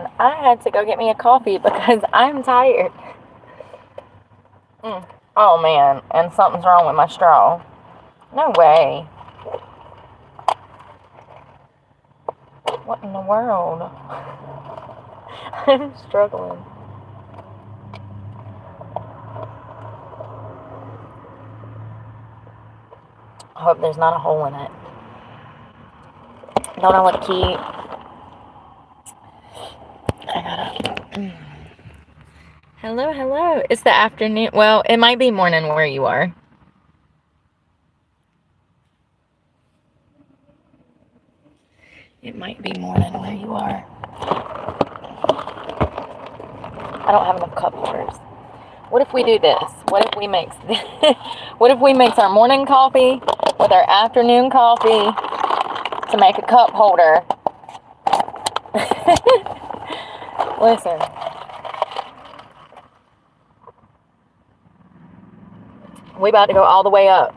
man, I had to go get me a coffee because I'm tired. Oh, man, and something's wrong with my straw. No way. What in the world? I'm struggling. I hope there's not a hole in it. Don't I look cute? I gotta... Hello, hello. It's the afternoon. Well, it might be morning where you are. It might be morning where you are. I don't have enough cup holders. What if we do this? What if we mix what if we mix our morning coffee with our afternoon coffee to make a cup holder? Listen. We about to go all the way up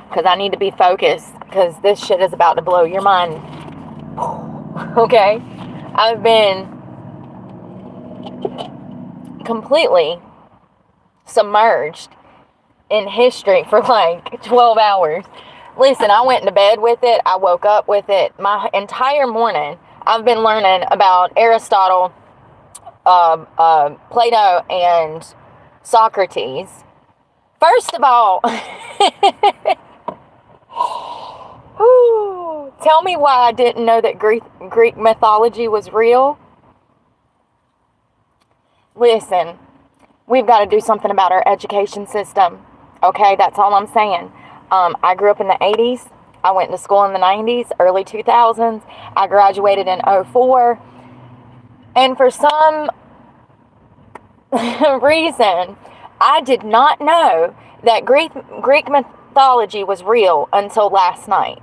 because I need to be focused because this shit is about to blow your mind. Okay? I've been completely submerged in history for like 12 hours. Listen, I went to bed with it. I woke up with it. My entire morning, I've been learning about Aristotle, Plato, and Socrates. First of all, tell me why I didn't know that Greek mythology was real. Listen, we've got to do something about our education system. Okay, that's all I'm saying. I grew up in the 80s. I went to school in the 90s, early 2000s. I graduated in 2004. And for some reason, I did not know that Greek mythology was real until last night.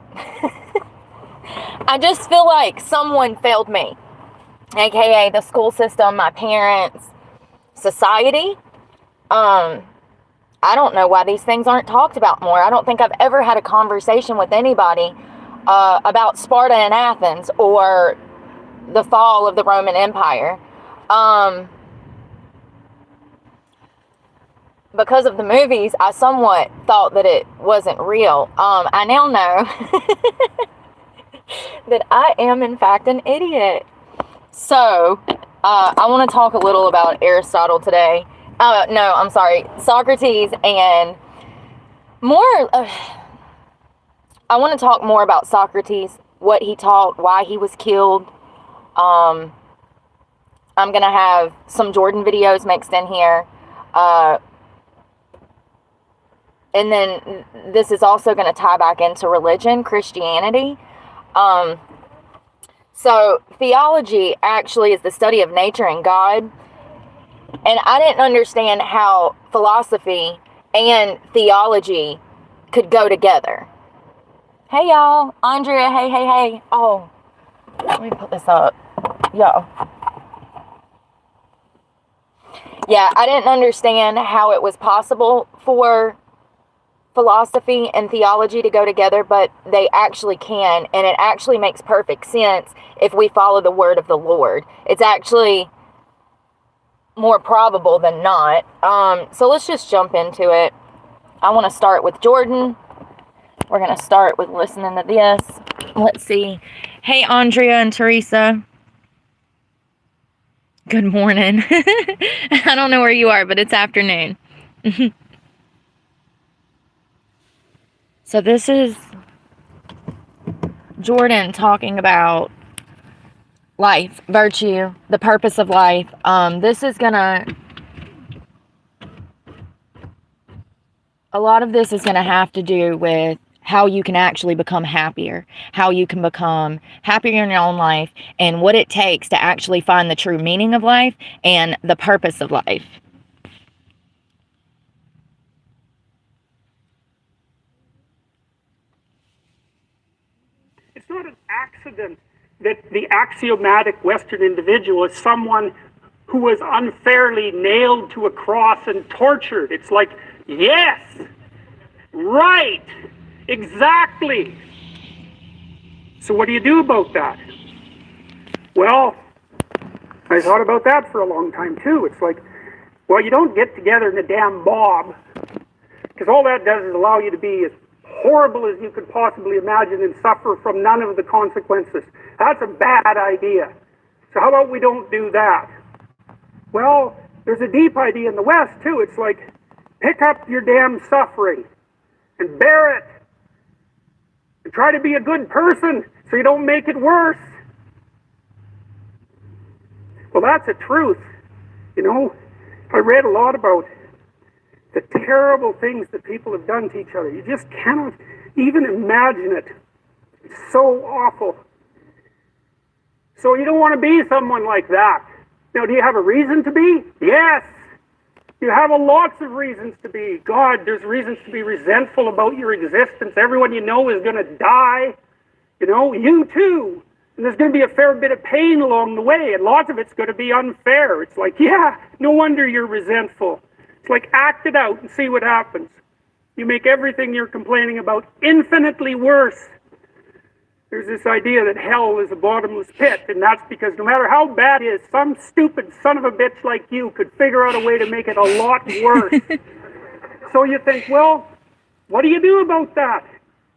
I just feel like someone failed me. AKA the school system, my parents, society. I don't know why these things aren't talked about more. I don't think I've ever had a conversation with anybody about Sparta and Athens or the fall of the Roman Empire. Because of the movies, I somewhat thought that it wasn't real. I now know that I am, in fact, an idiot. So, I want to talk a little about Aristotle today. No, I'm sorry. Socrates and more... I want to talk more about Socrates, what he taught, why he was killed. I'm going to have some Jordan videos mixed in here. And then this is also going to tie back into religion, Christianity. So theology actually is the study of nature and God. And I didn't understand how philosophy and theology could go together. Hey, y'all. Andrea, hey. Oh, let me put this up. Yo. Yeah, I didn't understand how it was possible for philosophy and theology to go together, but they actually can, and it actually makes perfect sense if we follow the word of the Lord. It's actually more probable than not. So let's just jump into it. I want to start with Jordan. We're going to start with listening to this. Let's see. Hey, Andrea and Teresa. Good morning. I don't know where you are, but it's afternoon. So this is Jordan talking about life, virtue, the purpose of life. This is gonna... A lot of this is gonna have to do with how you can actually become happier, how you can become happier in your own life, and what it takes to actually find the true meaning of life and the purpose of life. It's not an accident that the axiomatic Western individual is someone who was unfairly nailed to a cross and tortured. It's like, yes, right, exactly. So what do you do about that? Well, I thought about that for a long time too. It's like, well, you don't get together in a damn mob, because all that does is allow you to be as horrible as you could possibly imagine and suffer from none of the consequences. That's a bad idea. So how about we don't do that? Well, there's a deep idea in the West too. It's like, pick up your damn suffering and bear it. And try to be a good person so you don't make it worse. Well, that's a truth. You know, I read a lot about the terrible things that people have done to each other. You just cannot even imagine it. It's so awful. So you don't want to be someone like that. Now, do you have a reason to be? Yes. You have lots of reasons to be. God, there's reasons to be resentful about your existence. Everyone you know is going to die. You know, you too. And there's going to be a fair bit of pain along the way, and lots of it's going to be unfair. It's like, yeah, no wonder you're resentful. It's like, act it out and see what happens. You make everything you're complaining about infinitely worse. There's this idea that hell is a bottomless pit, and that's because no matter how bad it is, some stupid son of a bitch like you could figure out a way to make it a lot worse. So you think, well, what do you do about that?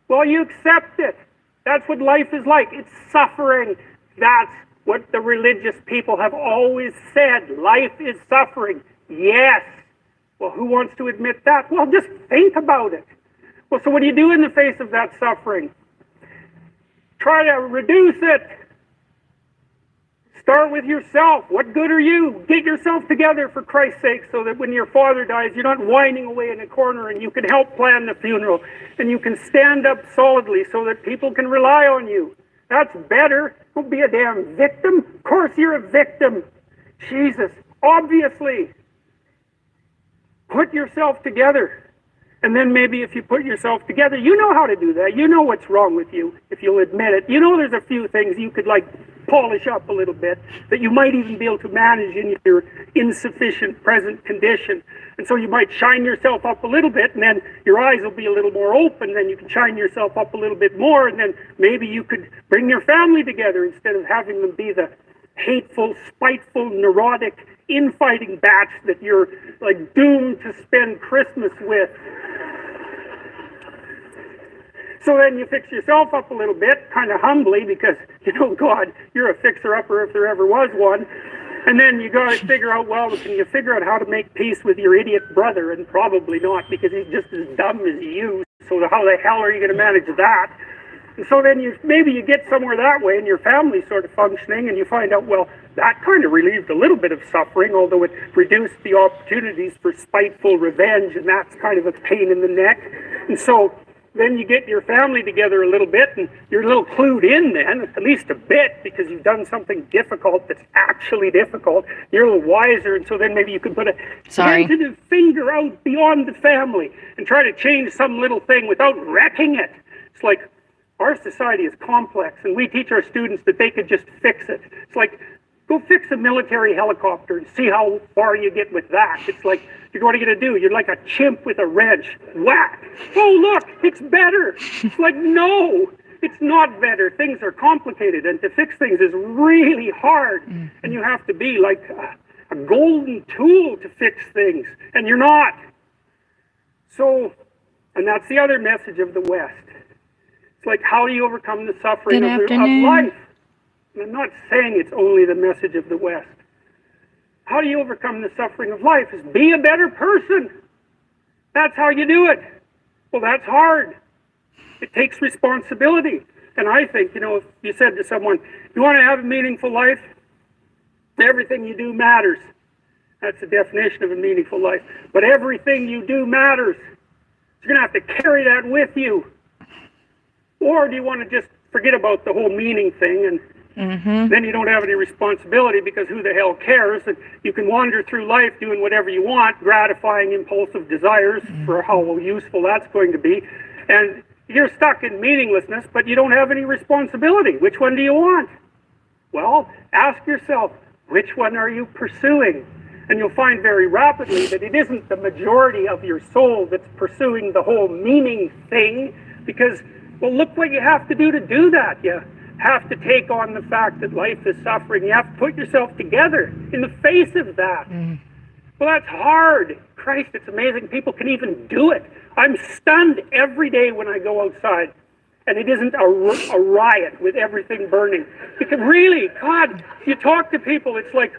Well, you accept it. That's what life is like. It's suffering. That's what the religious people have always said. Life is suffering. Yes. Well, who wants to admit that? Well, just think about it. Well, so what do you do in the face of that suffering? Try to reduce it. Start with yourself. What good are you? Get yourself together, for Christ's sake, so that when your father dies, you're not whining away in a corner, and you can help plan the funeral, and you can stand up solidly so that people can rely on you. That's better. Don't be a damn victim. Of course you're a victim. Jesus, obviously. Put yourself together. And then maybe if you put yourself together, you know how to do that. You know what's wrong with you, if you'll admit it. You know there's a few things you could, like, polish up a little bit, that you might even be able to manage in your insufficient present condition. And so you might shine yourself up a little bit, and then your eyes will be a little more open, then you can shine yourself up a little bit more, and then maybe you could bring your family together instead of having them be the hateful, spiteful, neurotic, infighting batch that you're, like, doomed to spend Christmas with. So then you fix yourself up a little bit, kind of humbly, because, you know, God, you're a fixer-upper if there ever was one. And then you got to figure out, well, can you figure out how to make peace with your idiot brother? And probably not, because he's just as dumb as you. So how the hell are you going to manage that? And so then maybe you get somewhere that way, and your family's sort of functioning, and you find out, well, that kind of relieved a little bit of suffering, although it reduced the opportunities for spiteful revenge, and that's kind of a pain in the neck. And so then you get your family together a little bit, and you're a little clued in then, at least a bit, because you've done something difficult that's actually difficult. You're a little wiser, and so then maybe you could put a tentative finger out beyond the family and try to change some little thing without wrecking it. It's like, our society is complex, and we teach our students that they could just fix it. It's like, go fix a military helicopter and see how far you get with that. It's like, what are you going to do? You're like a chimp with a wrench. Whack! Oh, look, it's better. It's like, no, it's not better. Things are complicated, and to fix things is really hard. And you have to be like a golden tool to fix things, and you're not. So, and that's the other message of the West. It's like, how do you overcome the suffering of life? And I'm not saying it's only the message of the West. How do you overcome the suffering of life? Is be a better person. That's how you do it. Well, that's hard. It takes responsibility. And I think, you know, if you said to someone, you want to have a meaningful life? Everything you do matters. That's the definition of a meaningful life. But everything you do matters. You're going to have to carry that with you. Or do you want to just forget about the whole meaning thing, and then you don't have any responsibility, because who the hell cares? And you can wander through life doing whatever you want, gratifying impulsive desires for how useful that's going to be. And you're stuck in meaninglessness, but you don't have any responsibility. Which one do you want? Well, ask yourself, which one are you pursuing? And you'll find very rapidly that it isn't the majority of your soul that's pursuing the whole meaning thing, because, well, look what you have to do that. You have to take on the fact that life is suffering. You have to put yourself together in the face of that. Well, that's hard. Christ, it's amazing people can even do it. I'm stunned every day when I go outside and it isn't a riot with everything burning. Because really, God, you talk to people, it's like,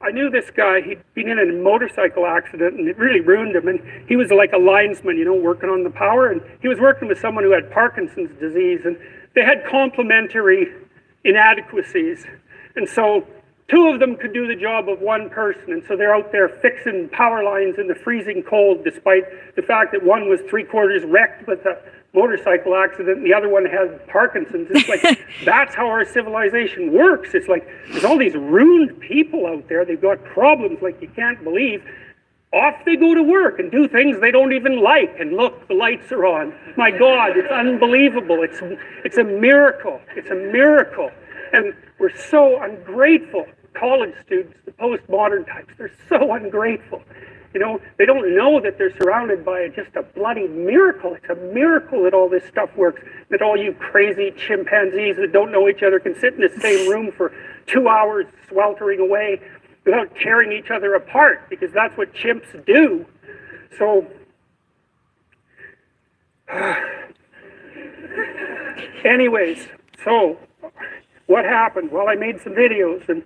I knew this guy, he'd been in a motorcycle accident and it really ruined him. And he was like a linesman, you know, working on the power. And he was working with someone who had Parkinson's disease. And they had complementary inadequacies. And so two of them could do the job of one person. And so they're out there fixing power lines in the freezing cold, despite the fact that one was 3/4 wrecked with a motorcycle accident and the other one has Parkinson's. It's like, that's how our civilization works. It's like, there's all these ruined people out there. They've got problems like you can't believe. Off they go to work and do things they don't even like. And look, the lights are on. My God, it's unbelievable. It's a miracle. It's a miracle. And we're so ungrateful. College students, the postmodern types, they're so ungrateful. You know, they don't know that they're surrounded by just a bloody miracle. It's a miracle that all this stuff works, that all you crazy chimpanzees that don't know each other can sit in the same room for 2 hours sweltering away without tearing each other apart, because that's what chimps do. So, anyways, so what happened? Well, I made some videos and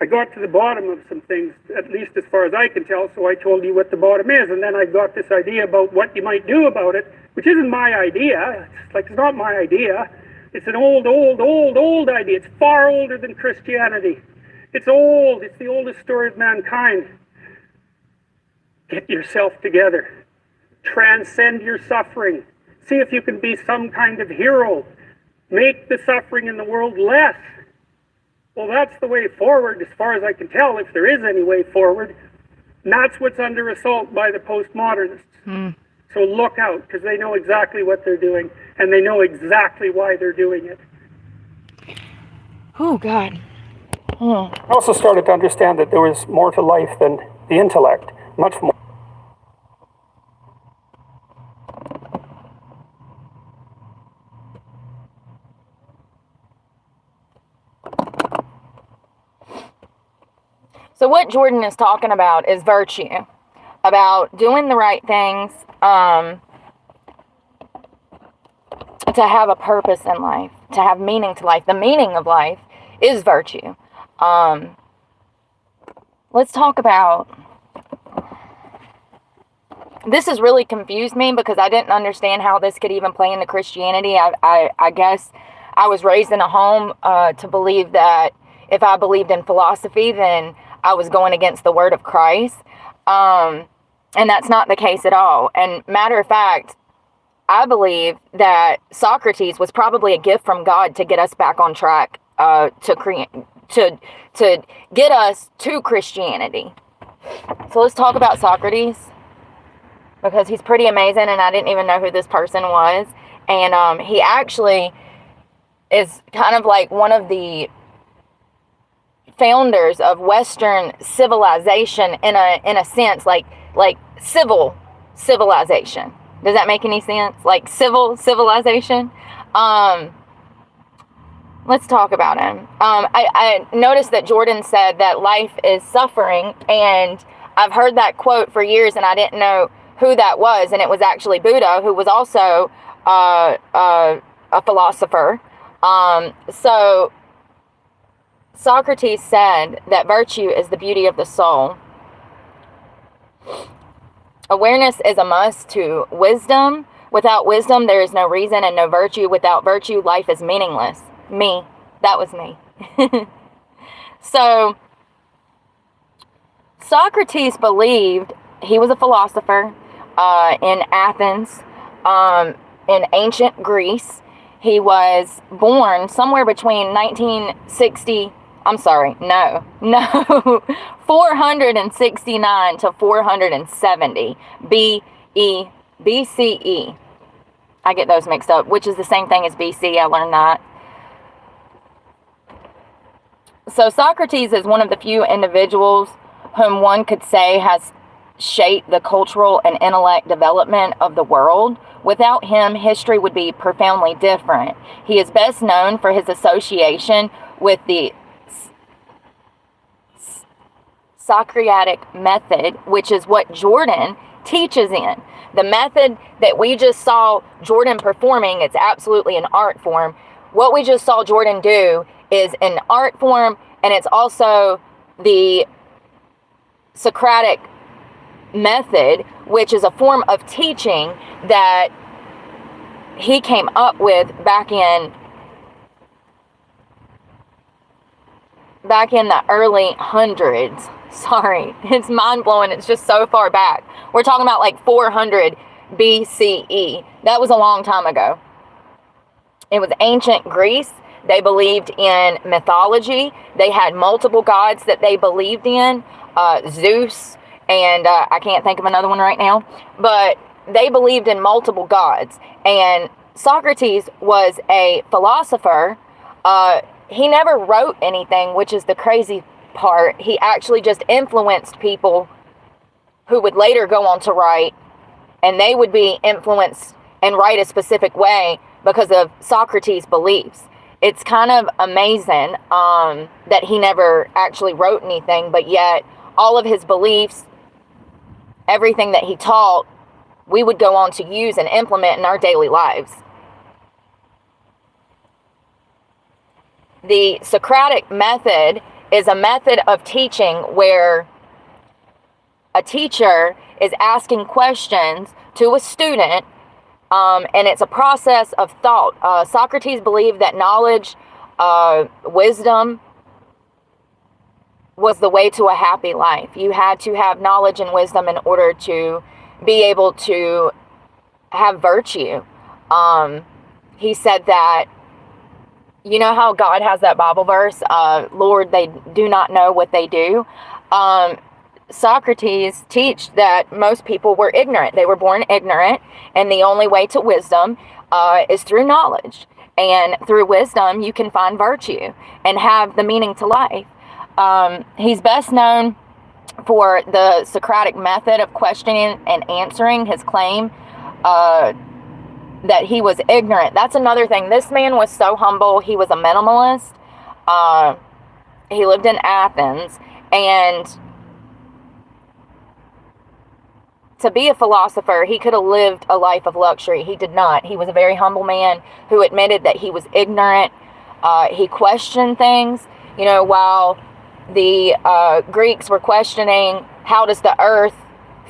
I got to the bottom of some things, at least as far as I can tell, so I told you what the bottom is, and then I got this idea about what you might do about it, which isn't my idea. It's not my idea. It's an old idea. It's far older than Christianity. It's old. It's the oldest story of mankind. Get yourself together. Transcend your suffering. See if you can be some kind of hero. Make the suffering in the world less. Well, that's the way forward, as far as I can tell, if there is any way forward. And that's what's under assault by the postmodernists. So look out, because they know exactly what they're doing, and they know exactly why they're doing it. Oh, God. I also started to understand that there was more to life than the intellect, much more. So what Jordan is talking about is virtue, about doing the right things, to have a purpose in life, to have meaning to life. The meaning of life is virtue. Let's talk about, this has really confused me because I didn't understand how this could even play into Christianity. I guess I was raised in a home to believe that if I believed in philosophy, then I was going against the word of Christ. And that's not the case at all. And matter of fact, I believe that Socrates was probably a gift from God to get us back on track, to get us to Christianity. So let's talk about Socrates, because he's pretty amazing, and I didn't even know who this person was. And he actually is kind of like one of the founders of Western civilization in a sense, like civilization. Does that make any sense? Like civilization. Let's talk about him. I noticed that Jordan said that life is suffering, and I've heard that quote for years, and I didn't know who that was, and it was actually Buddha, who was also a philosopher. So Socrates said that virtue is the beauty of the soul. Awareness is a must to wisdom. Without wisdom, there is no reason and no virtue. Without virtue, life is meaningless. Me. That was me. So, Socrates believed, he was a philosopher in Athens, in ancient Greece. He was born somewhere between 469 to 470 BCE. I get those mixed up, which is the same thing as BC. I learned that. So Socrates is one of the few individuals whom one could say has shaped the cultural and intellect development of the world. Without him, history would be profoundly different. He is best known for his association with the Socratic method, which is what Jordan teaches in. The method that we just saw Jordan performing, it's absolutely an art form. What we just saw Jordan do is an art form, and it's also the Socratic method, which is a form of teaching that he came up with back in the early hundreds. Sorry, it's mind-blowing. It's just so far back. We're talking about like 400 BCE. That was a long time ago. It was ancient Greece. They believed in mythology. They had multiple gods that they believed in. Zeus, and I can't think of another one right now. But they believed in multiple gods. And Socrates was a philosopher. He never wrote anything, which is the crazy part. He actually just influenced people who would later go on to write, and they would be influenced and write a specific way because of Socrates' beliefs. It's kind of amazing that he never actually wrote anything, but yet all of his beliefs, everything that he taught, we would go on to use and implement in our daily lives. The Socratic method is a method of teaching where a teacher is asking questions to a student, and it's a process of thought. Socrates believed that knowledge, wisdom was the way to a happy life. You had to have knowledge and wisdom in order to be able to have virtue. He said that, you know how God has that Bible verse, Lord, they do not know what they do. Socrates teach that most people were ignorant. They were born ignorant, and the only way to wisdom is through knowledge. And through wisdom, you can find virtue and have the meaning to life. He's best known for the Socratic method of questioning and answering his claim that he was ignorant. That's another thing. This man was so humble. He was a minimalist. He lived in Athens, and to be a philosopher, he could have lived a life of luxury. He did not. He was a very humble man who admitted that he was ignorant. He questioned things. You know, while the Greeks were questioning how does the earth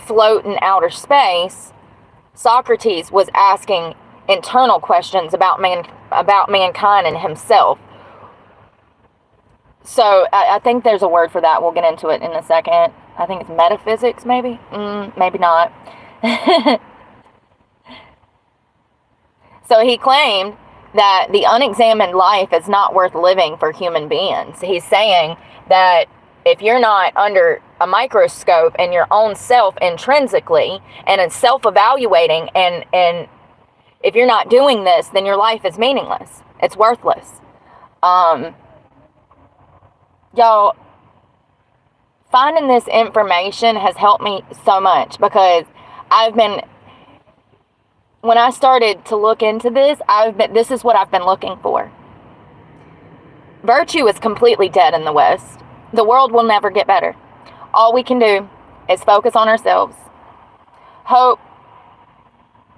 float in outer space, Socrates was asking internal questions about mankind and himself. So I think there's a word for that. We'll get into it in a second. I think it's metaphysics, maybe? Maybe not. So he claimed that the unexamined life is not worth living for human beings. He's saying that if you're not under a microscope and your own self intrinsically and in self-evaluating, and if you're not doing this, then your life is meaningless. It's worthless. Y'all, finding this information has helped me so much, because when I started to look into this, this is what I've been looking for. Virtue is completely dead in the West. The world will never get better. All we can do is focus on ourselves. Hope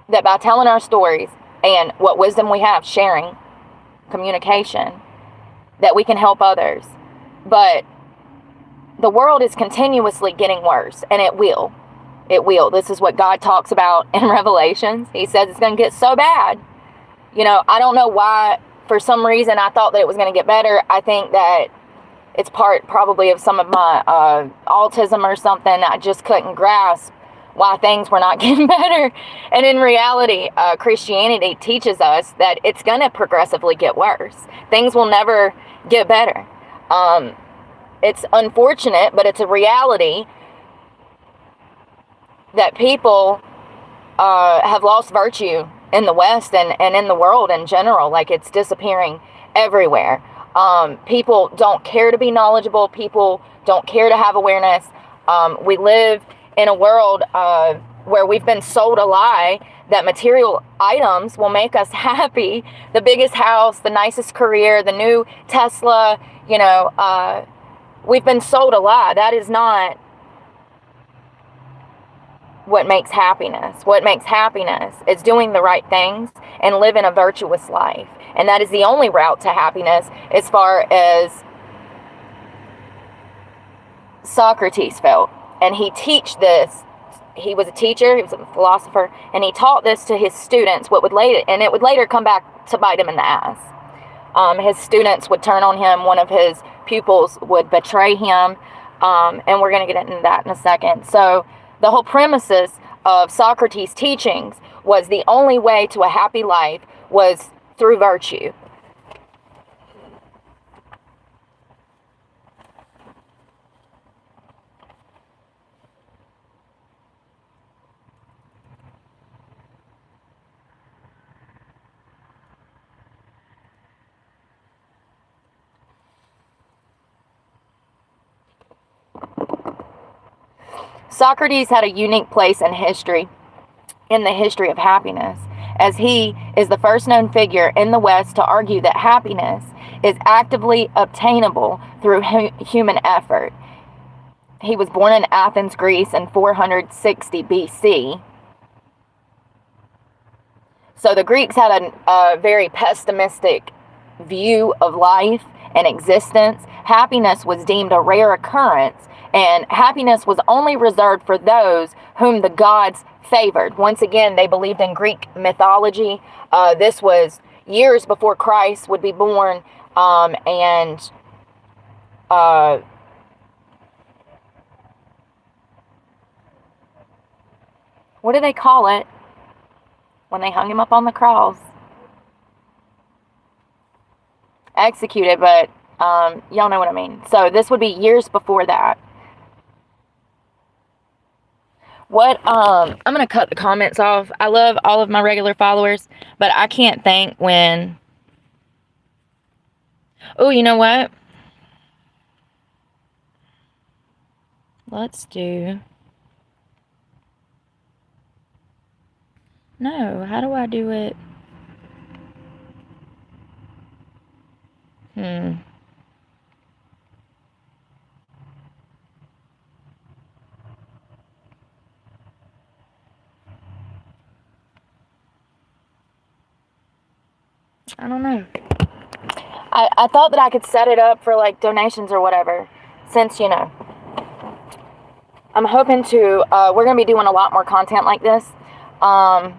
that by telling our stories and what wisdom we have, sharing, communication, that we can help others. But the world is continuously getting worse, and it will. It will. This is what God talks about in Revelations. He says it's going to get so bad. You know, I don't know why. For some reason, I thought that it was going to get better. I think that it's part probably of some of my autism or something. I just couldn't grasp why things were not getting better. And in reality, Christianity teaches us that it's going to progressively get worse. Things will never get better. It's unfortunate, but it's a reality that people have lost virtue in the West and in the world in general. Like, it's disappearing everywhere. People don't care to be knowledgeable. People don't care to have awareness. We live in a world where we've been sold a lie that material items will make us happy. The biggest house, the nicest career, the new Tesla, we've been sold a lie. That is not what makes happiness. What makes happiness is doing the right things and living a virtuous life. And that is the only route to happiness, as far as Socrates felt. And he teach this. He was a teacher, he was a philosopher, and he taught this to his students, it would later come back to bite him in the ass. His students would turn on him, one of his pupils would betray him, and we're going to get into that in a second. So the whole premises of Socrates' teachings was the only way to a happy life was through virtue. Socrates had a unique place in the history of happiness, as he is the first known figure in the West to argue that happiness is actively obtainable through human effort. He was born in Athens, Greece in 460 BC. So the Greeks had a very pessimistic view of life and existence. Happiness was deemed a rare occurrence, and happiness was only reserved for those whom the gods favored. Once again, they believed in Greek mythology. This was years before Christ would be born, and what do they call it when they hung him up on the cross? Executed, but y'all know what I mean. So this would be years before that. I'm going to cut the comments off. I love all of my regular followers, but I can't think when... Oh, you know what? Let's do... No, how do I do it? I don't know. I thought that I could set it up for like donations or whatever, since, I'm hoping to, we're going to be doing a lot more content like this. I'm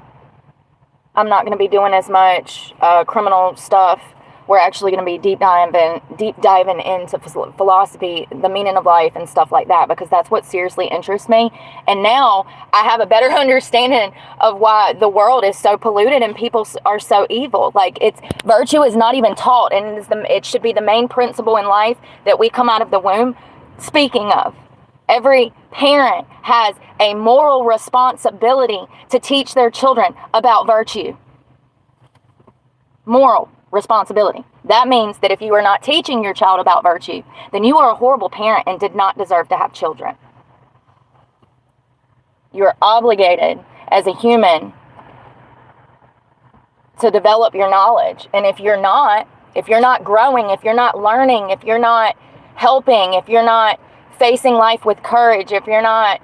not going to be doing as much criminal stuff. We're actually going to be deep diving into philosophy, the meaning of life, and stuff like that, because that's what seriously interests me. And now I have a better understanding of why the world is so polluted and people are so evil. Like, virtue is not even taught, and it should be the main principle in life that we come out of the womb speaking of. Every parent has a moral responsibility to teach their children about virtue. Moral responsibility. That means that if you are not teaching your child about virtue, then you are a horrible parent and did not deserve to have children. You are obligated as a human to develop your knowledge. And if you're not growing, if you're not learning, if you're not helping, if you're not facing life with courage, if you're not,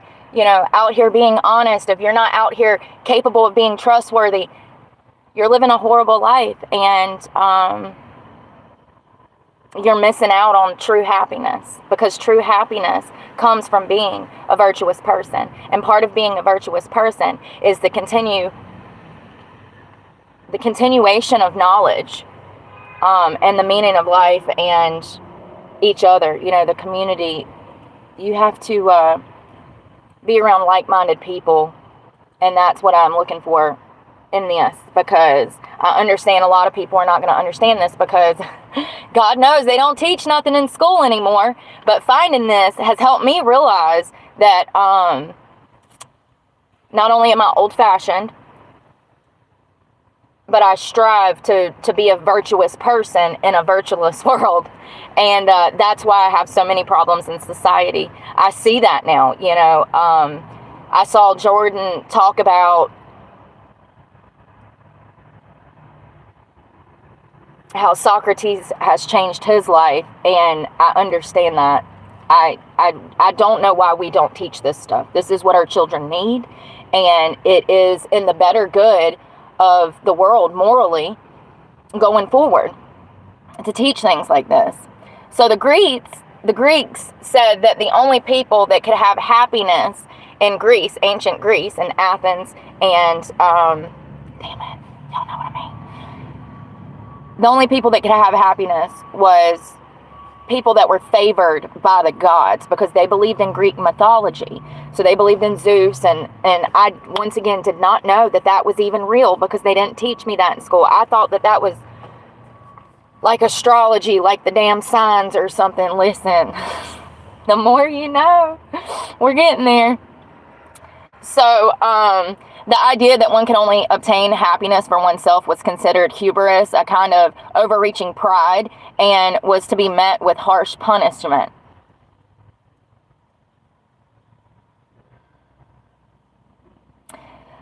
out here being honest, if you're not out here capable of being trustworthy, you're living a horrible life, and you're missing out on true happiness, because true happiness comes from being a virtuous person. And part of being a virtuous person is the continuation of knowledge, and the meaning of life and each other, the community. You have to be around like-minded people, and that's what I'm looking for in this, because I understand a lot of people are not going to understand this, because God knows they don't teach nothing in school anymore. But finding this has helped me realize that not only am I old-fashioned, but I strive to be a virtuous person in a virtuous world. And that's why I have so many problems in society. I see that now, I saw Jordan talk about how Socrates has changed his life, and I understand that. I don't know why we don't teach this stuff. This is what our children need, and it is in the better good of the world morally going forward to teach things like this. So the Greeks said that the only people that could have happiness in Greece, ancient Greece, and Athens, and damn it, y'all know what I mean. The only people that could have happiness was people that were favored by the gods, because they believed in Greek mythology. So they believed in Zeus, and I, once again, did not know that that was even real, because they didn't teach me that in school. I thought that that was like astrology, like the damn signs or something. Listen, the more you know, we're getting there. So, the idea that one can only obtain happiness for oneself was considered hubris, a kind of overreaching pride, and was to be met with harsh punishment.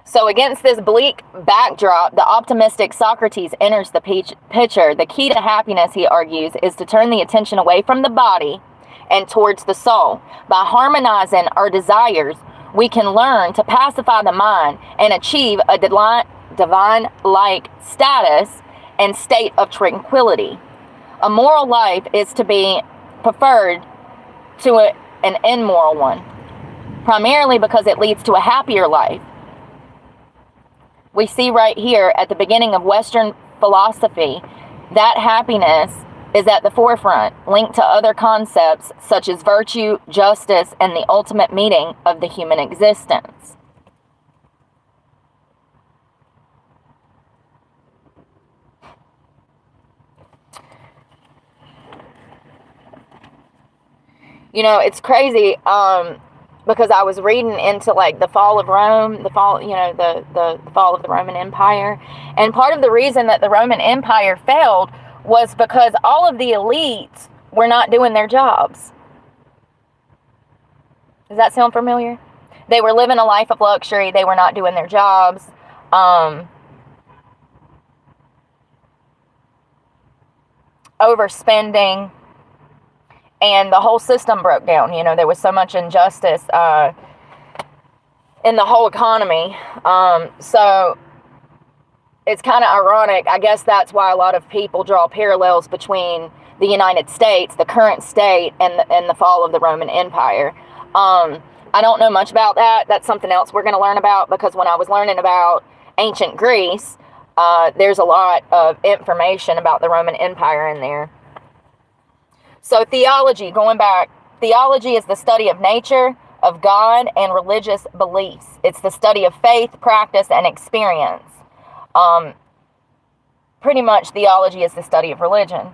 So against this bleak backdrop, the optimistic Socrates enters the picture. The key to happiness, he argues, is to turn the attention away from the body and towards the soul. By harmonizing our desires, we can learn to pacify the mind and achieve a divine-like status and state of tranquility. A moral life is to be preferred to an immoral one, primarily because it leads to a happier life. We see right here at the beginning of Western philosophy that happiness is at the forefront, linked to other concepts such as virtue, justice, and the ultimate meaning of the human existence. You know, it's crazy, because I was reading into like the fall of Rome, the fall of the Roman Empire. And part of the reason that the Roman Empire failed was because all of the elites were not doing their jobs. Does that sound familiar? They were living a life of luxury. They were not doing their jobs. Overspending. And the whole system broke down. You know, there was so much injustice in the whole economy. So it's kind of ironic. I guess that's why a lot of people draw parallels between the United States, the current state, and the fall of the Roman Empire. I don't know much about that. That's something else we're going to learn about, because when I was learning about ancient Greece, there's a lot of information about the Roman Empire in there. So theology, going back, theology is the study of nature, of God, and religious beliefs. It's the study of faith, practice, and experience. Pretty much theology is the study of religion.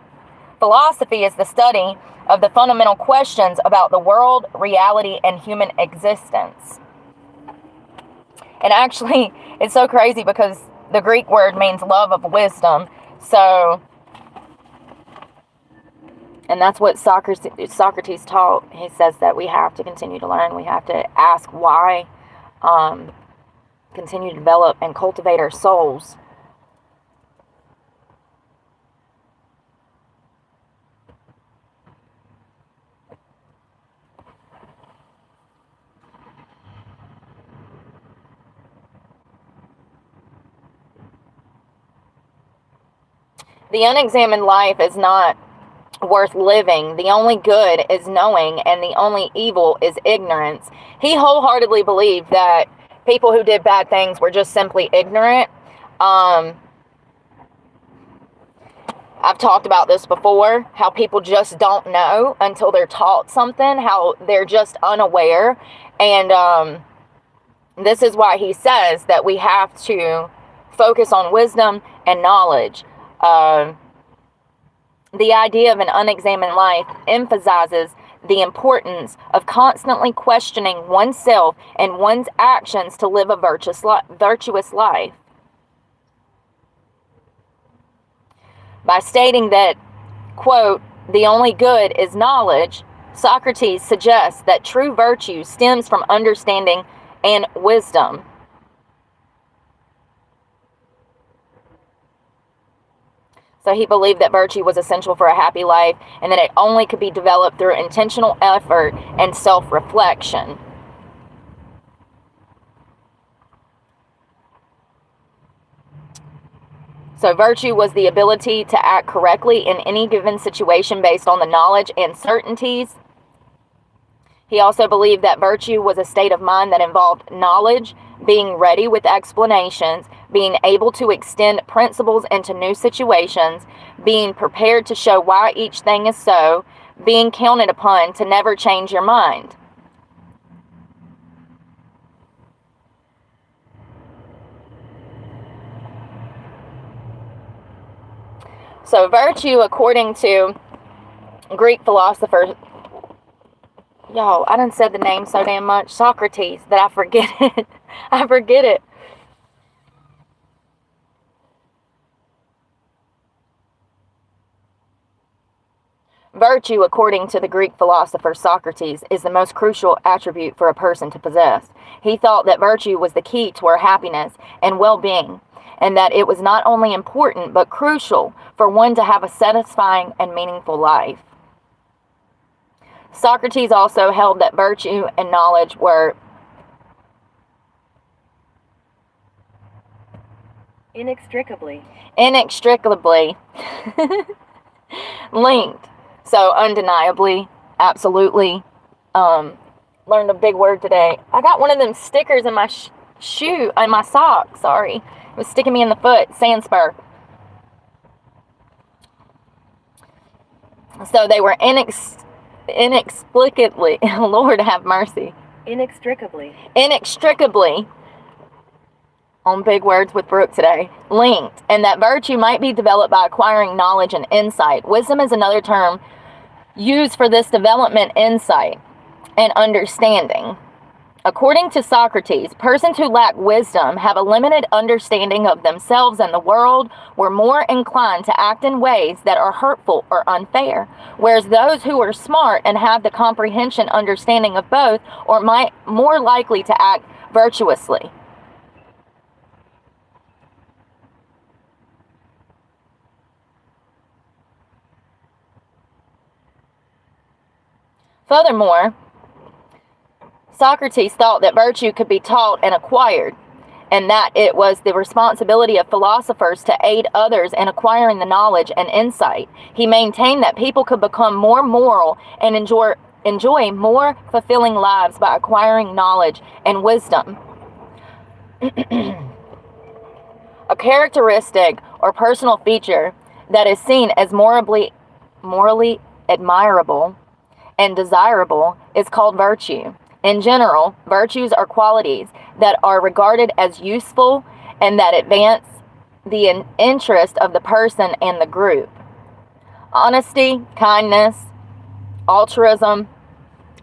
Philosophy is the study of the fundamental questions about the world, reality, and human existence. And actually, it's so crazy because the Greek word means love of wisdom. So, and that's what Socrates taught. He says that we have to continue to learn. We have to ask why, continue to develop and cultivate our souls. The unexamined life is not worth living. The only good is knowing, and the only evil is ignorance. He wholeheartedly believed that people who did bad things were just simply ignorant. I've talked about this before, how people just don't know until they're taught something, how they're just unaware. And this is why he says that we have to focus on wisdom and knowledge. The idea of an unexamined life emphasizes the importance of constantly questioning oneself and one's actions to live a virtuous life. By stating that, quote, the only good is knowledge, Socrates suggests that true virtue stems from understanding and wisdom. So he believed that virtue was essential for a happy life and that it only could be developed through intentional effort and self-reflection. So virtue was the ability to act correctly in any given situation based on the knowledge and certainties. He also believed that virtue was a state of mind that involved knowledge, being ready with explanations, being able to extend principles into new situations, being prepared to show why each thing is so, being counted upon to never change your mind. So virtue, according to Greek philosopher, y'all, I done said the name so damn much, Socrates, that I forget it. I forget it. Virtue, according to the Greek philosopher Socrates, is the most crucial attribute for a person to possess. He thought that virtue was the key to our happiness and well-being, and that it was not only important but crucial for one to have a satisfying and meaningful life. Socrates also held that virtue and knowledge were inextricably linked. So undeniably, absolutely. Learned a big word today. I got one of them stickers in my shoe, in my sock, sorry. It was sticking me in the foot, sandspur. So they were inexplicably, Lord have mercy. Inextricably, on big words with Brooke today, linked, and that virtue might be developed by acquiring knowledge and insight. Wisdom is another term used for this development, insight, and understanding. According to Socrates, persons who lack wisdom have a limited understanding of themselves and the world, were more inclined to act in ways that are hurtful or unfair, whereas those who are smart and have the comprehension understanding of both are more likely to act virtuously. Furthermore, Socrates thought that virtue could be taught and acquired, and that it was the responsibility of philosophers to aid others in acquiring the knowledge and insight. He maintained that people could become more moral and enjoy more fulfilling lives by acquiring knowledge and wisdom. A characteristic or personal feature that is seen as morally admirable and desirable is called virtue. In general, virtues are qualities that are regarded as useful and that advance the interest of the person and the group. Honesty, kindness, altruism,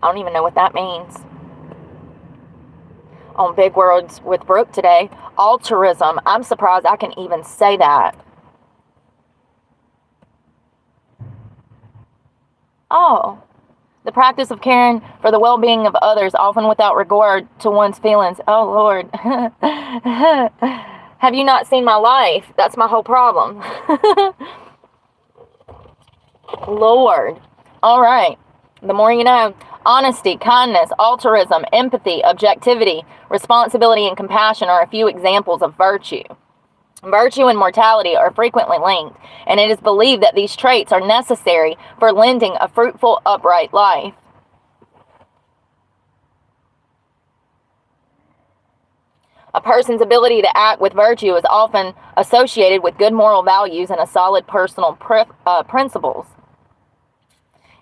I don't even know what that means. On Big Words with Brooke today, altruism, I'm surprised I can even say that. Oh. The practice of caring for the well-being of others, often without regard to one's feelings. Oh, Lord. Have you not seen my life? That's my whole problem. Lord. All right. The more you know. Honesty, kindness, altruism, empathy, objectivity, responsibility, and compassion are a few examples of virtue. Virtue and morality are frequently linked, and it is believed that these traits are necessary for leading a fruitful, upright life. A person's ability to act with virtue is often associated with good moral values and a solid personal principles.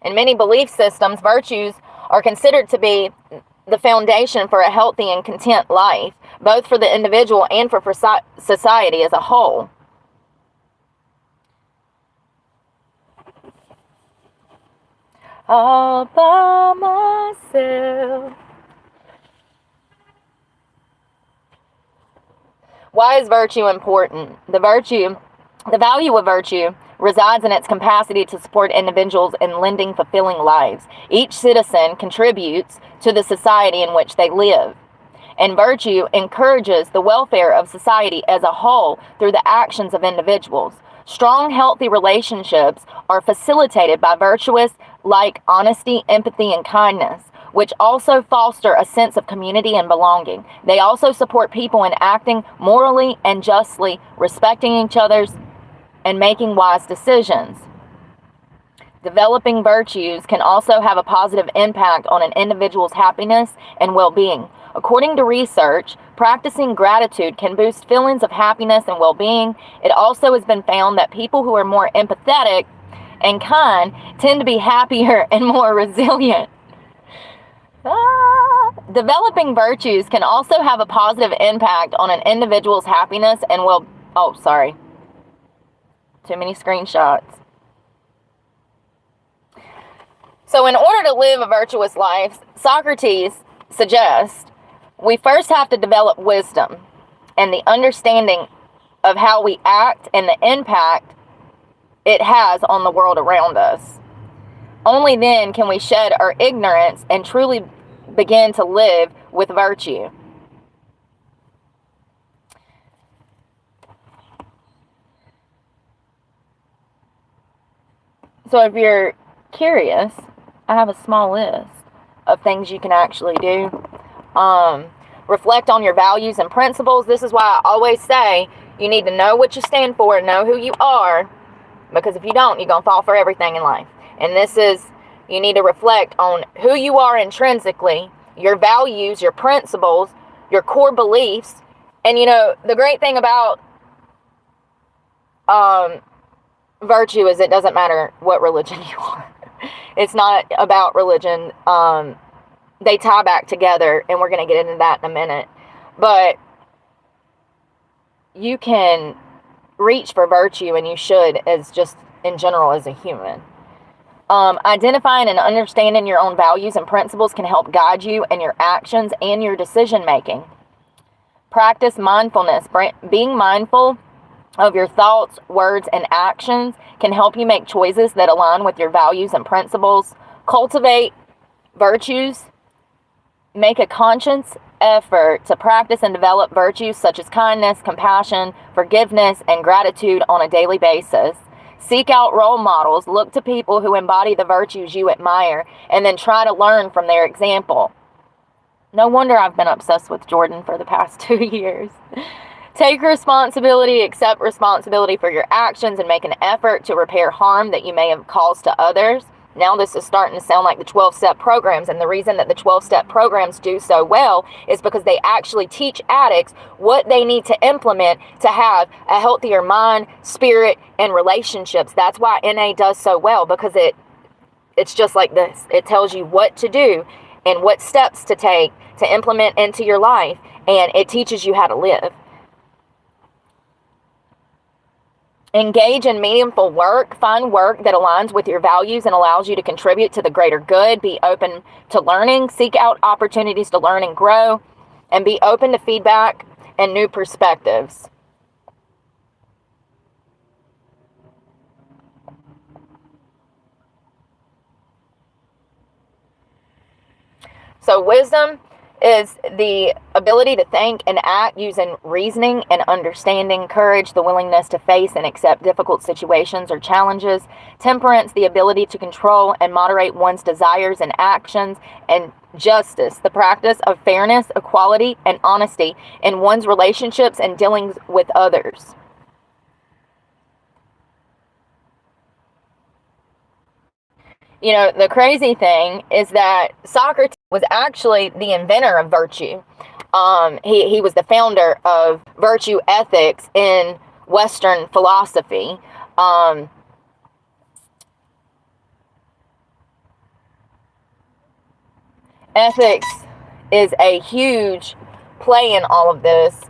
In many belief systems, virtues are considered to be the foundation for a healthy and content life, both for the individual and for society as a whole. All by myself. Why is virtue important? The value of virtue resides in its capacity to support individuals in leading fulfilling lives. Each citizen contributes to the society in which they live, And virtue encourages the welfare of society as a whole through the actions of individuals. Strong, healthy relationships are facilitated by virtues like honesty, empathy, and kindness, which also foster a sense of community and belonging. They also support people in acting morally and justly, respecting each other's and making wise decisions. Developing virtues can also have a positive impact on an individual's happiness and well-being. According to research, practicing gratitude can boost feelings of happiness and well-being. It also has been found that people who are more empathetic and kind tend to be happier and more resilient. Developing virtues can also have a positive impact on an individual's happiness and too many screenshots. So in order to live a virtuous life, Socrates suggests we first have to develop wisdom and the understanding of how we act and the impact it has on the world around us. Only then can we shed our ignorance and truly begin to live with virtue. So if you're curious, I have a small list of things you can actually do. Reflect on your values and principles. This is why I always say you need to know what you stand for, know who you are, because if you don't, you're going to fall for everything in life. And you need to reflect on who you are intrinsically, your values, your principles, your core beliefs. And the great thing about virtue is it doesn't matter what religion you are. It's not about religion. They tie back together, and we're going to get into that in a minute. But you can reach for virtue, and you should, as just in general as a human. Identifying and understanding your own values and principles can help guide you in your actions and your decision making. Practice mindfulness. Being mindful of your thoughts, words, and actions can help you make choices that align with your values and principles. Cultivate virtues. Make a conscious effort to practice and develop virtues such as kindness, compassion, forgiveness, and gratitude on a daily basis. Seek out role models. Look to people who embody the virtues you admire, and then try to learn from their example. No wonder I've been obsessed with Jordan for the past 2 years. Take responsibility, accept responsibility for your actions, and make an effort to repair harm that you may have caused to others. Now this is starting to sound like the 12-step programs, and the reason that the 12-step programs do so well is because they actually teach addicts what they need to implement to have a healthier mind, spirit, and relationships. That's why NA does so well, because it's just like this. It tells you what to do and what steps to take to implement into your life, and it teaches you how to live. Engage in meaningful work. Find work that aligns with your values and allows you to contribute to the greater good. Be open to learning. Seek out opportunities to learn and grow. And be open to feedback and new perspectives. So wisdom is the ability to think and act using reasoning and understanding. Courage, the willingness to face and accept difficult situations or challenges. Temperance, the ability to control and moderate one's desires and actions. And justice, the practice of fairness, equality, and honesty in one's relationships and dealings with others. The crazy thing is that Socrates was actually the inventor of virtue. He was the founder of virtue ethics in Western philosophy. Ethics is a huge play in all of this.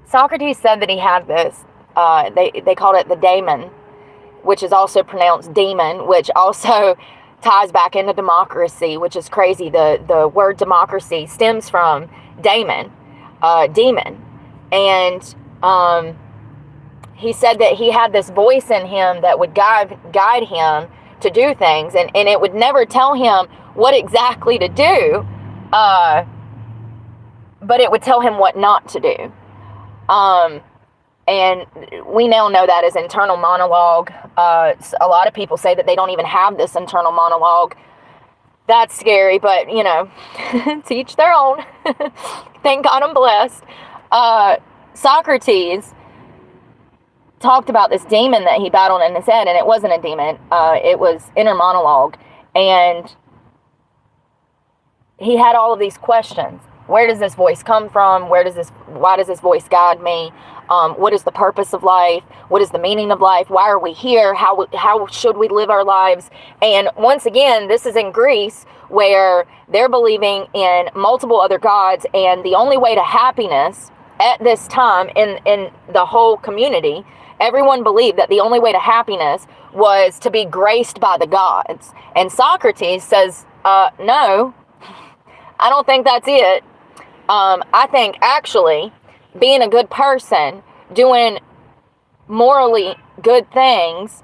Socrates said that he had this. They called it the daemon, which is also pronounced demon, which also ties back into democracy, which is crazy. The word democracy stems from daemon, demon. And he said that he had this voice in him that would guide him to do things, and it would never tell him what exactly to do, but it would tell him what not to do. And we now know that as internal monologue. A lot of people say that they don't even have this internal monologue. That's scary, but, you know, to each their own. Thank God I'm blessed. Socrates talked about this demon that he battled in his head, and it wasn't a demon. It was inner monologue. And he had all of these questions. Where does this voice come from? Why does this voice guide me? What is the purpose of life? What is the meaning of life? Why are we here? How should we live our lives? And once again, this is in Greece, where they're believing in multiple other gods, and the only way to happiness at this time in the whole community, everyone believed that the only way to happiness was to be graced by the gods. And Socrates says, no, I don't think that's it. I think actually being a good person, doing morally good things,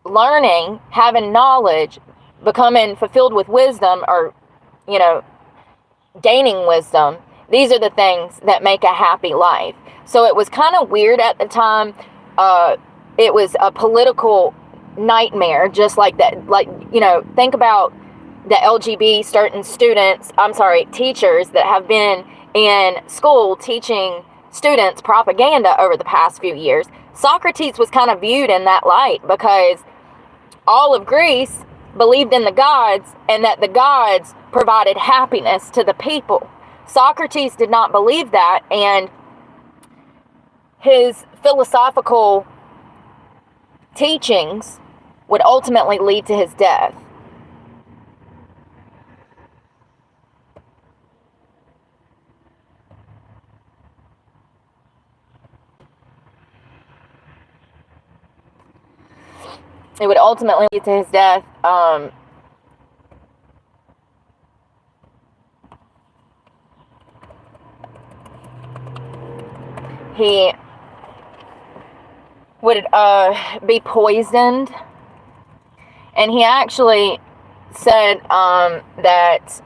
learning, having knowledge, becoming fulfilled with wisdom, or, you know, gaining wisdom, these are the things that make a happy life. So it was kind of weird at the time. It was a political nightmare, just like that. Like, you know, think about the teachers that have been in school teaching students propaganda over the past few years. Socrates was kind of viewed in that light because all of Greece believed in the gods, and that the gods provided happiness to the people. Socrates did not believe that, and his philosophical teachings would ultimately lead to his death. It would ultimately lead to his death. He would be poisoned. And he actually said that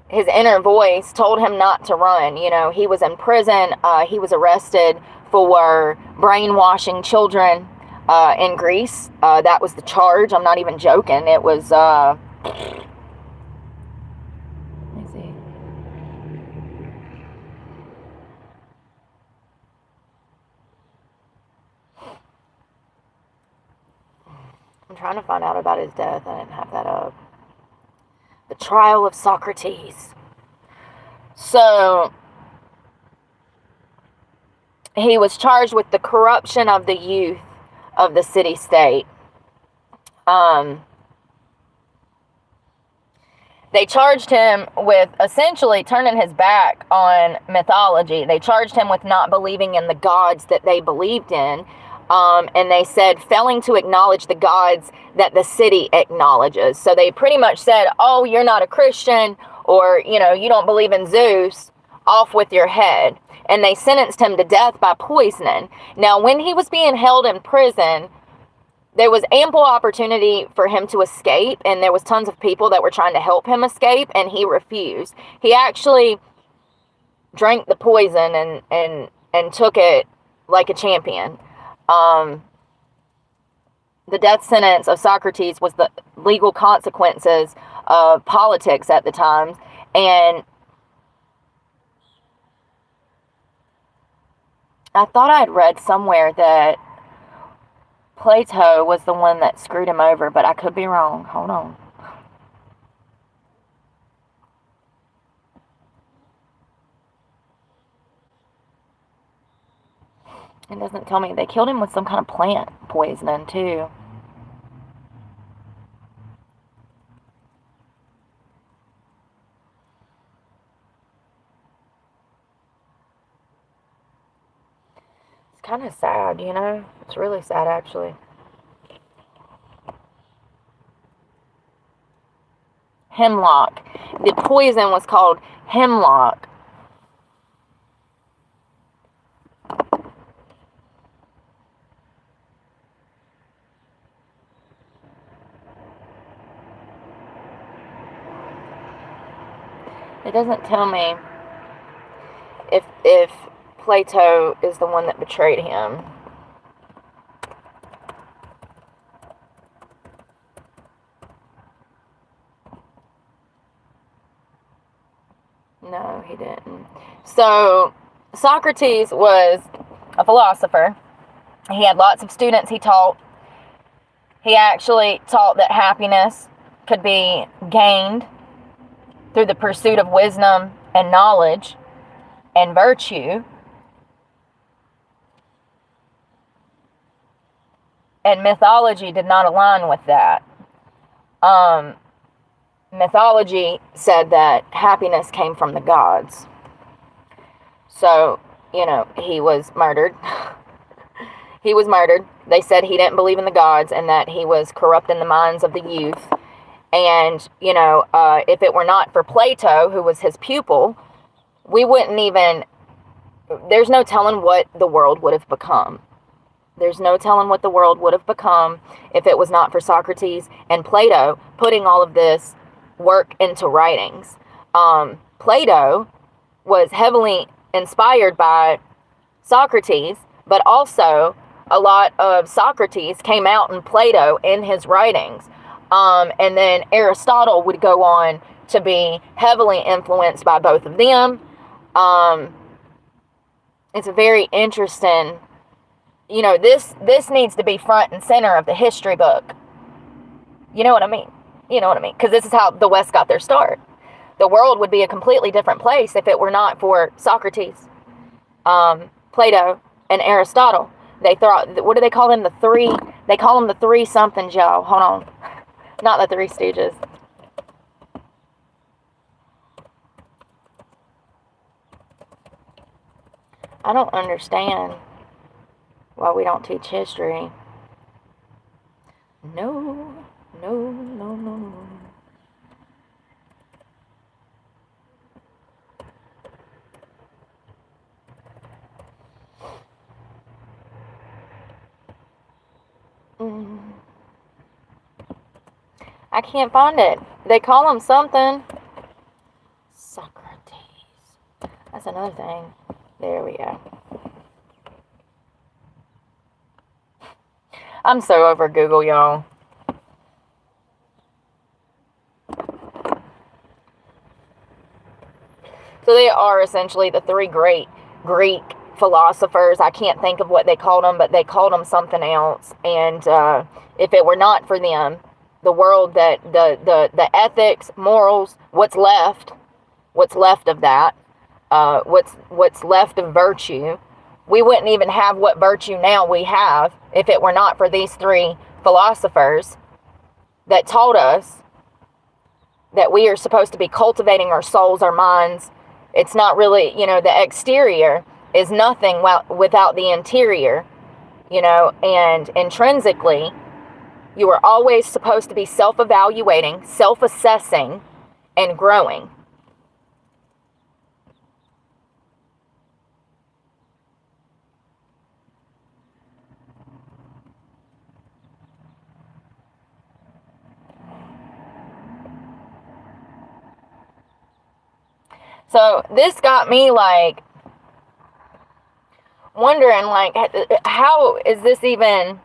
his inner voice told him not to run. You know, he was in prison. He was arrested for brainwashing children in Greece. That was the charge. I'm not even joking. It was, let me see. I'm trying to find out about his death. I didn't have that up. The trial of Socrates. So he was charged with the corruption of the youth of the city-state. They charged him with essentially turning his back on mythology. They charged him with not believing in the gods that they believed in. And they said failing to acknowledge the gods that the city acknowledges. So they pretty much said, oh, you're not a Christian, or, you know, you don't believe in Zeus, off with your head. And they sentenced him to death by poisoning. Now, when he was being held in prison, there was ample opportunity for him to escape, and there was tons of people that were trying to help him escape, and he refused. He actually drank the poison and took it like a champion. The death sentence of Socrates was the legal consequences of politics at the time. And I thought I had read somewhere that Plato was the one that screwed him over, but I could be wrong. Hold on. It doesn't tell me. They killed him with some kind of plant poisoning, too. It's kind of sad, you know? It's really sad, actually. Hemlock. The poison was called hemlock. It doesn't tell me if Plato is the one that betrayed him. No, he didn't. So, Socrates was a philosopher. He had lots of students he taught. He actually taught that happiness could be gained through the pursuit of wisdom and knowledge and virtue. And mythology did not align with that. Mythology said that happiness came from the gods. So, he was murdered. He was murdered. They said he didn't believe in the gods and that he was corrupting the minds of the youth. And, if it were not for Plato, who was his pupil, we wouldn't even, there's no telling what the world would have become. There's no telling what the world would have become if it was not for Socrates and Plato putting all of this work into writings. Plato was heavily inspired by Socrates, but also a lot of Socrates came out in Plato in his writings. And then Aristotle would go on to be heavily influenced by both of them. It's a very interesting, this needs to be front and center of the history book. You know what I mean? Because this is how the West got their start. The world would be a completely different place if it were not for Socrates, Plato, and Aristotle. They thought, what do they call them? They call them the three somethings, y'all. Hold on. Not the Three Stooges. I don't understand why we don't teach history. No. I can't find it. They call him something. Socrates. That's another thing. There we go. I'm so over Google, y'all. So they are essentially the three great Greek philosophers. I can't think of what they called them, but they called them something else. And if it were not for them, the world, that the ethics, morals, what's left of that, what's left of virtue, we wouldn't even have what virtue now we have if it were not for these three philosophers that taught us that we are supposed to be cultivating our souls, our minds. It's not really, the exterior is nothing without the interior, and intrinsically, you are always supposed to be self-evaluating, self-assessing, and growing. So this got me wondering how is this even.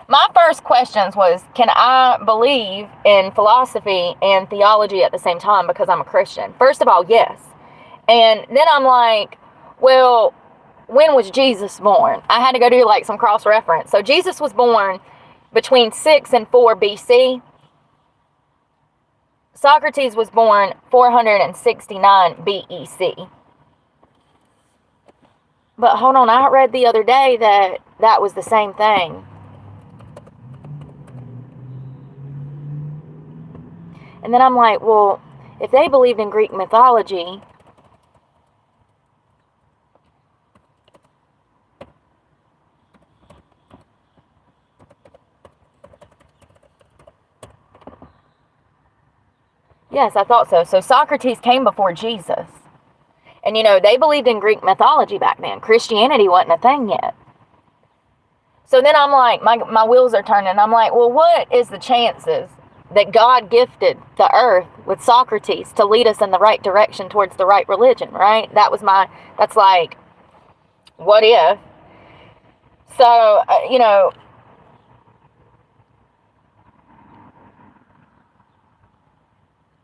My first questions was, can I believe in philosophy and theology at the same time because I'm a Christian? First of all, yes. And then I'm like, well, when was Jesus born? I had to go do some cross-reference. So Jesus was born between 6 and 4 BC. Socrates was born 469 BEC. But hold on, I read the other day that was the same thing. And then I'm like, well, if they believed in Greek mythology, yes, I thought so. So Socrates came before Jesus. And, they believed in Greek mythology back then. Christianity wasn't a thing yet. So then I'm like, my wheels are turning. I'm like, well, what is the chances that God gifted the earth with Socrates to lead us in the right direction towards the right religion, right? That's like, what if? So,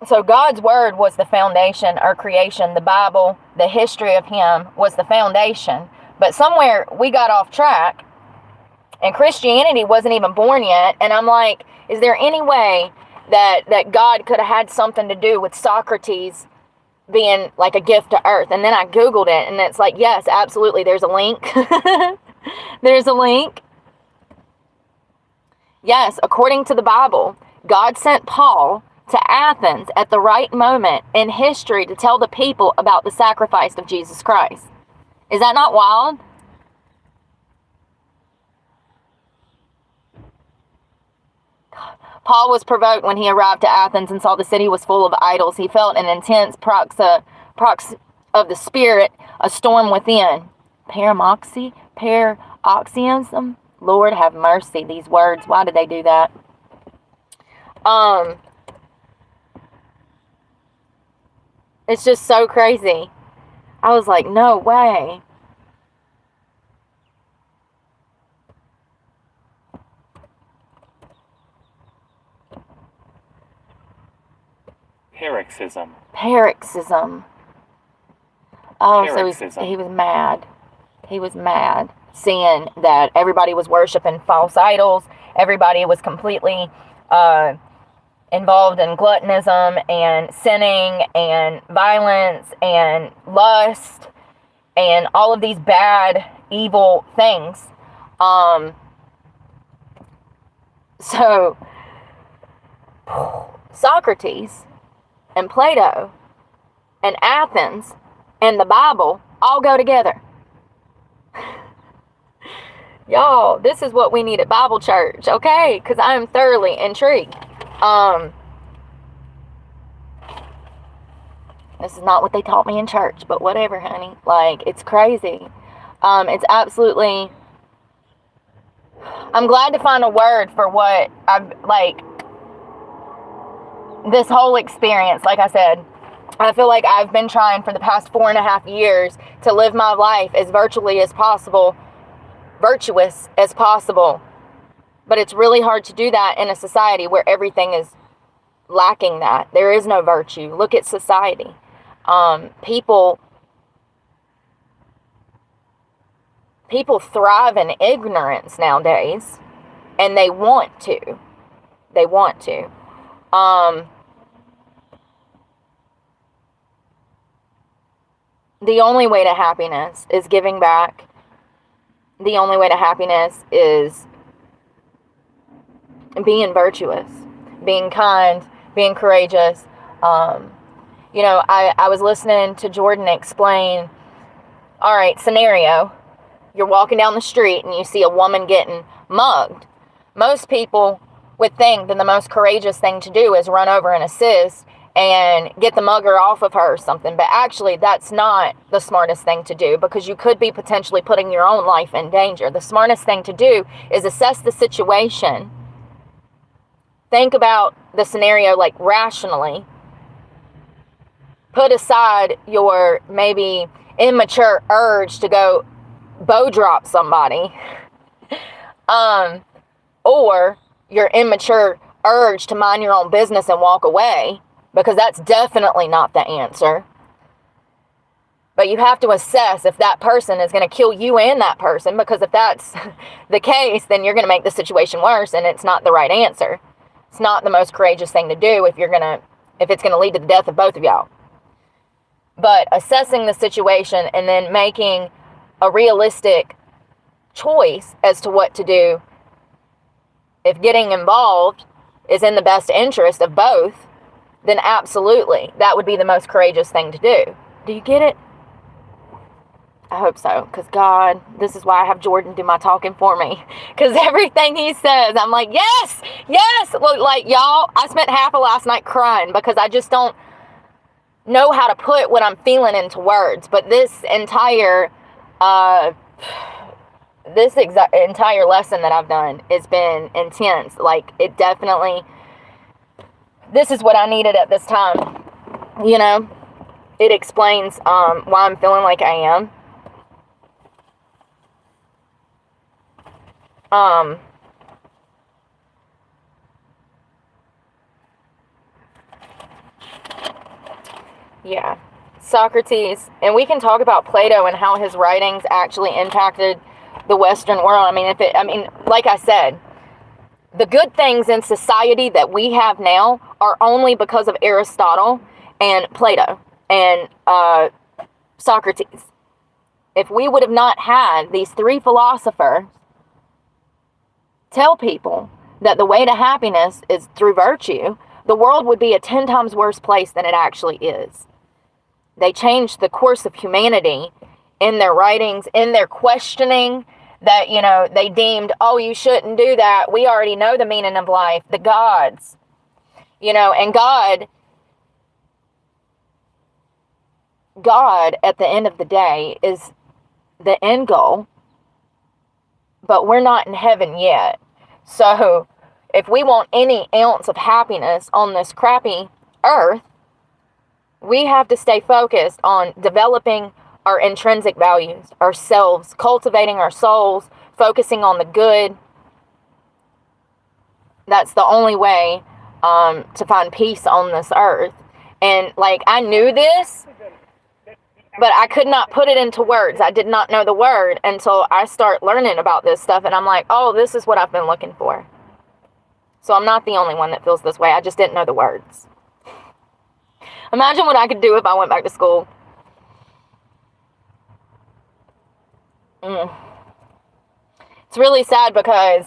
so God's word was the foundation, our creation. The Bible, the history of him was the foundation. But somewhere we got off track, and Christianity wasn't even born yet. And I'm like, is there any way that God could have had something to do with Socrates being like a gift to earth? And then I Googled it, and it's like, yes, absolutely. There's a link. There's a link. Yes, according to the Bible, God sent Paul to Athens at the right moment in history to tell the people about the sacrifice of Jesus Christ. Is that not wild? Paul was provoked when he arrived to Athens and saw the city was full of idols. He felt an intense prox of the spirit, a storm within. Paroxysm? Lord have mercy, these words. Why did they do that? It's just so crazy. I was like, no way. Paroxysm. Oh, so he was mad. He was mad, seeing that everybody was worshiping false idols. Everybody was completely involved in gluttonism and sinning and violence and lust and all of these bad, evil things. So Socrates and Plato and Athens and the Bible all go together. Y'all, this is what we need at Bible church, okay? Because I am thoroughly intrigued. This is not what they taught me in church, but whatever, honey. Like, it's crazy. It's absolutely... I'm glad to find a word for what I've, like, this whole experience. Like I said, I feel like I've been trying for the past 4.5 years to live my life as virtuous as possible. But it's really hard to do that in a society where everything is lacking that. There is no virtue. Look at society. People thrive in ignorance nowadays, and they want to. The only way to happiness is giving back. The only way to happiness is being virtuous, being kind, being courageous. I was listening to Jordan explain, all right, scenario, you're walking down the street and you see a woman getting mugged. Most people would think that the most courageous thing to do is run over and assist and get the mugger off of her or something. But actually, that's not the smartest thing to do, because you could be potentially putting your own life in danger. The smartest thing to do is assess the situation. Think about the scenario like rationally. Put aside your maybe immature urge to go bow drop somebody. Or your immature urge to mind your own business and walk away, because that's definitely not the answer. But you have to assess if that person is going to kill you and that person, because if that's the case, then you're going to make the situation worse, and it's not the right answer. It's not the most courageous thing to do if it's going to lead to the death of both of y'all. But assessing the situation and then making a realistic choice as to what to do, if getting involved is in the best interest of both, then absolutely, that would be the most courageous thing to do. Do you get it? I hope so, because God, this is why I have Jordan do my talking for me, because everything he says, I'm like, yes. Look, like, y'all, I spent half of last night crying because I just don't know how to put what I'm feeling into words. But this entire entire lesson that I've done has been intense. Like, it definitely this is what I needed at this time. You know, it explains why I'm feeling like I am. Yeah, Socrates, and we can talk about Plato and how his writings actually impacted the Western world. I mean, like I said, the good things in society that we have now are only because of Aristotle and Plato and Socrates. If we would have not had these three philosophers tell people that the way to happiness is through virtue, the world would be a 10 times worse place than it actually is. They changed the course of humanity in their writings, in their questioning that, you know, they deemed, oh, you shouldn't do that. We already know the meaning of life, the gods, you know, and God at the end of the day is the end goal, but we're not in heaven yet. So if we want any ounce of happiness on this crappy earth, we have to stay focused on developing our intrinsic values, ourselves, cultivating our souls, focusing on the good. That's the only way to find peace on this earth. And like, I knew this, but I could not put it into words. I did not know the word until I start learning about this stuff. And I'm like, oh, this is what I've been looking for. So I'm not the only one that feels this way. I just didn't know the words. Imagine what I could do if I went back to school. It's really sad because,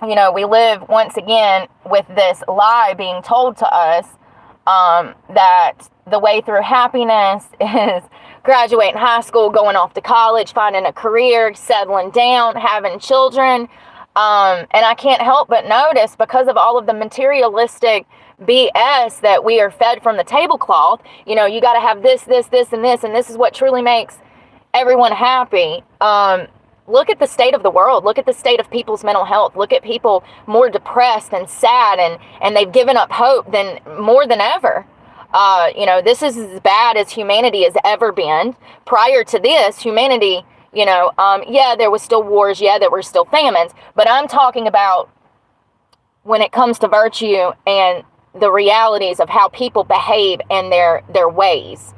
you know, we live once again with this lie being told to us that the way through happiness is graduating high school, going off to college, finding a career, settling down, having children. And I can't help but notice, because of all of the materialistic BS that we are fed from the tablecloth, you know, you got to have this, and this is what truly makes everyone happy. Look at the state of the world. Look at the state of people's mental health. Look at people more depressed and sad, and they've given up hope more than ever. You know, this is as bad as humanity has ever been. Prior to this, humanity, you know, yeah, there was still wars. Yeah, there were still famines. But I'm talking about when it comes to virtue and the realities of how people behave and their ways.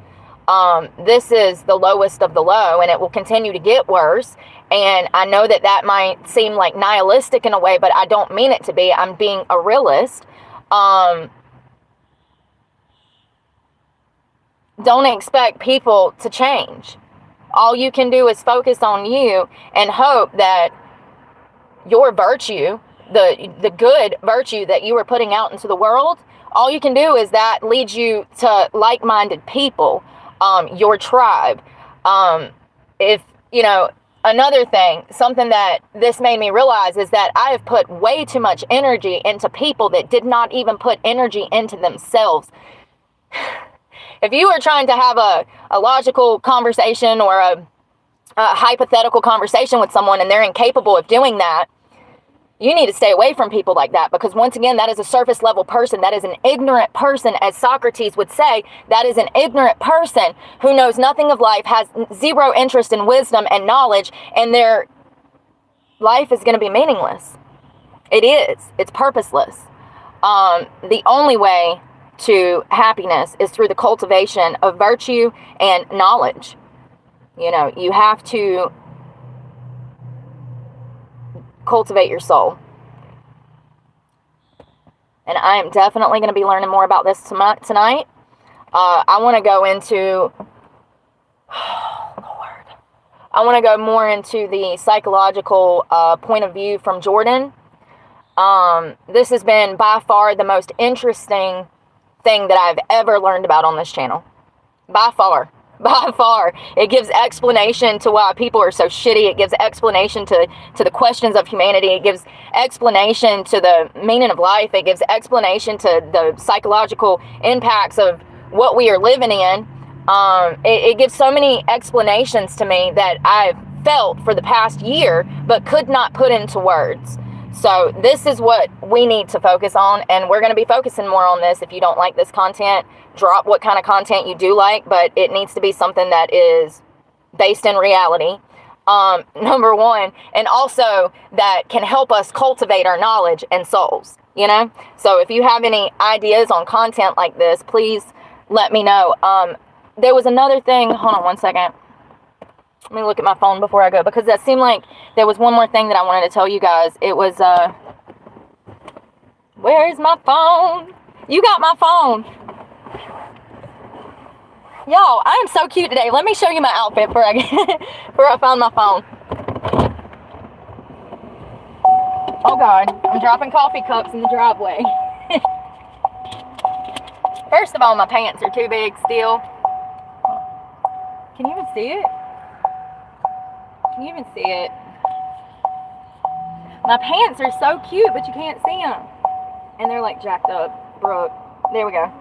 This is the lowest of the low, and it will continue to get worse. And I know that might seem like nihilistic in a way, but I don't mean it to be. I'm being a realist. Don't expect people to change. All you can do is focus on you and hope that your virtue, the good virtue that you are putting out into the world, all you can do is that leads you to like-minded people, your tribe. If, you know, another thing, something that this made me realize is that I have put way too much energy into people that did not even put energy into themselves. If you are trying to have a logical conversation or a hypothetical conversation with someone and they're incapable of doing that, you need to stay away from people like that, because once again, that is a surface level person. That is an ignorant person, as Socrates would say. That is an ignorant person who knows nothing of life, has zero interest in wisdom and knowledge, and their life is going to be meaningless. It is. It's purposeless. The only way to happiness is through the cultivation of virtue and knowledge. You know, you have to cultivate your soul. And I am definitely going to be learning more about this tonight. I want to go into, I want to go more into the psychological point of view from Jordan. This has been by far the most interesting thing that I've ever learned about on this channel. By far. It gives explanation to why people are so shitty. It gives explanation to the questions of humanity. It gives explanation to the meaning of life. It gives explanation to the psychological impacts of what we are living in. It gives so many explanations to me that I've felt for the past year, but could not put into words. So this is what we need to focus on, and we're going to be focusing more on this. If you don't like this content, drop what kind of content you do like, but it needs to be something that is based in reality, number one, and also that can help us cultivate our knowledge and souls, you know? So if you have any ideas on content like this, please let me know. There was another thing, hold on one second. Let me look at my phone before I go, because that seemed like there was one more thing that I wanted to tell you guys. It was, where is my phone? You got my phone. Y'all, I am so cute today. Let me show you my outfit before I find my phone. Oh God, I'm dropping coffee cups in the driveway. First of all, my pants are too big still. Can you even see it? Can you even see it? My pants are so cute, but you can't see them. And they're like jacked up. Brooke, there we go.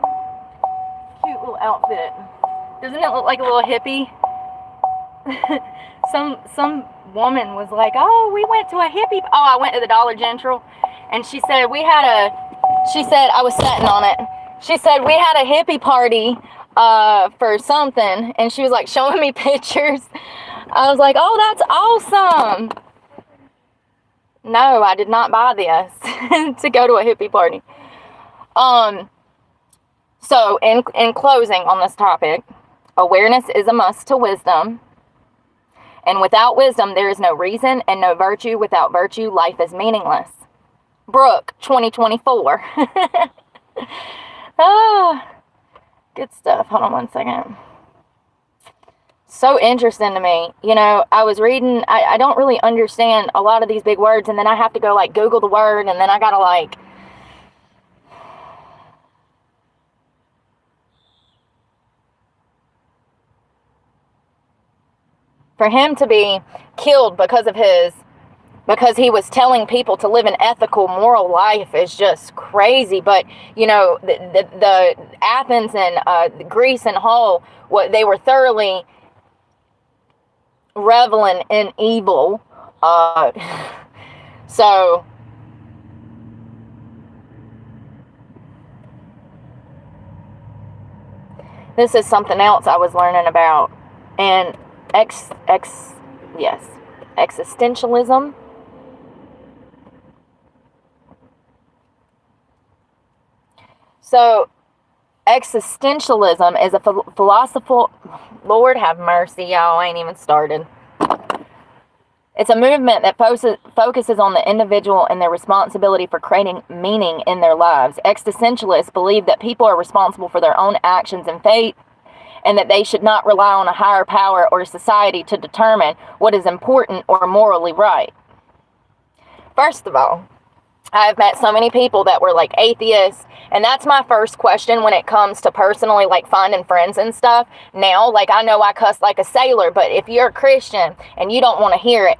Cute little outfit. Doesn't it look like a little hippie? Some woman was like, oh, we went to a hippie. Oh, I went to the Dollar General. And she said, I was sitting on it. She said, we had a hippie party for something. And she was like showing me pictures. I was like, oh, that's awesome. No, I did not buy this to go to a hippie party. So in closing on this topic, awareness is a must to wisdom. And without wisdom, there is no reason, and no virtue. Without virtue, life is meaningless. Brooke, 2024. Good stuff. Hold on one second. So interesting to me. You know, I was reading, I don't really understand a lot of these big words, and then I have to go like Google the word, and then I gotta like, for him to be killed because he was telling people to live an ethical, moral life is just crazy. But, you know, the Athens and Greece and whole, they were thoroughly reveling in evil. So this is something else I was learning about. And existentialism. So existentialism is a philosophical, Lord have mercy, y'all, I ain't even started. It's a movement that focuses on the individual and their responsibility for creating meaning in their lives. Existentialists believe that people are responsible for their own actions and fate, and that they should not rely on a higher power or society to determine what is important or morally right. First of all, I've met so many people that were like atheists, and that's my first question when it comes to personally like finding friends and stuff. Now, like, I know I cuss like a sailor, but if you're a Christian and you don't want to hear it,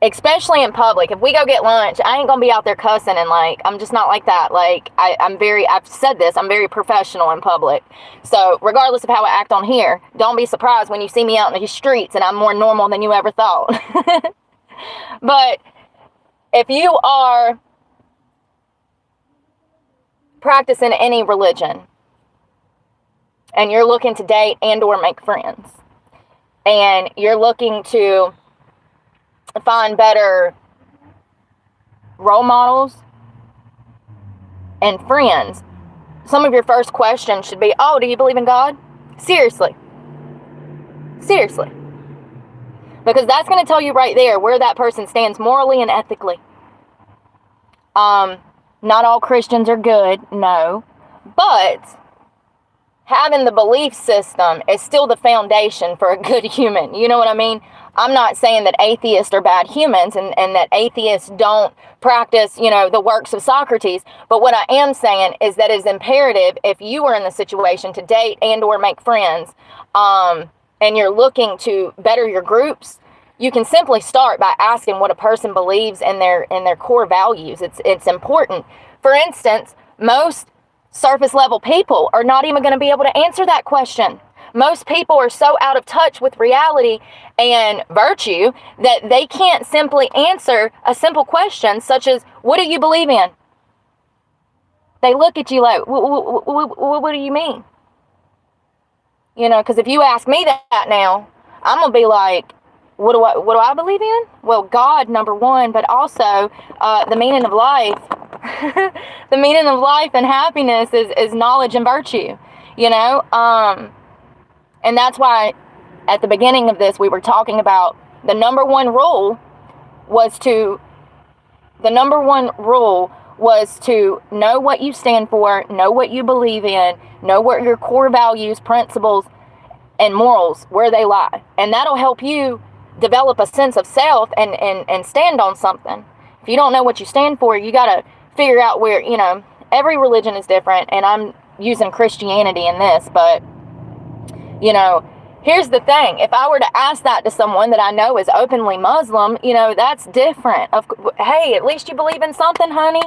especially in public, if we go get lunch, I ain't gonna be out there cussing, and like, I'm just not like that. Like, I've said this, I'm very professional in public. So regardless of how I act on here, don't be surprised when you see me out in the streets and I'm more normal than you ever thought. But if you are practicing any religion and you're looking to date and or make friends, and you're looking to find better role models and friends, some of your first questions should be, oh, do you believe in God? Seriously. Because that's going to tell you right there where that person stands morally and ethically. Not all Christians are good, no. But having the belief system is still the foundation for a good human. You know what I mean? I'm not saying that atheists are bad humans and that atheists don't practice, you know, the works of Socrates. But what I am saying is that it's imperative, if you are in the situation to date and or make friends, and you're looking to better your groups, you can simply start by asking what a person believes in their core values. It's important. For instance, most surface level people are not even going to be able to answer that question. Most people are so out of touch with reality and virtue that they can't simply answer a simple question such as, what do you believe in? They look at you like, what do you mean? Because if you ask me that now, I'm going to be like, what do I believe in? Well, God, number one, but also the meaning of life. The meaning of life and happiness is knowledge and virtue, and that's why at the beginning of this we were talking about the number one rule was to know what you stand for, know what you believe in, know what your core values, principles, and morals, where they lie. And that'll help you develop a sense of self and stand on something. If you don't know what you stand for, you got to figure out where, every religion is different, and I'm using Christianity in this, but, here's the thing. If I were to ask that to someone that I know is openly Muslim, that's different. Hey, at least you believe in something, honey.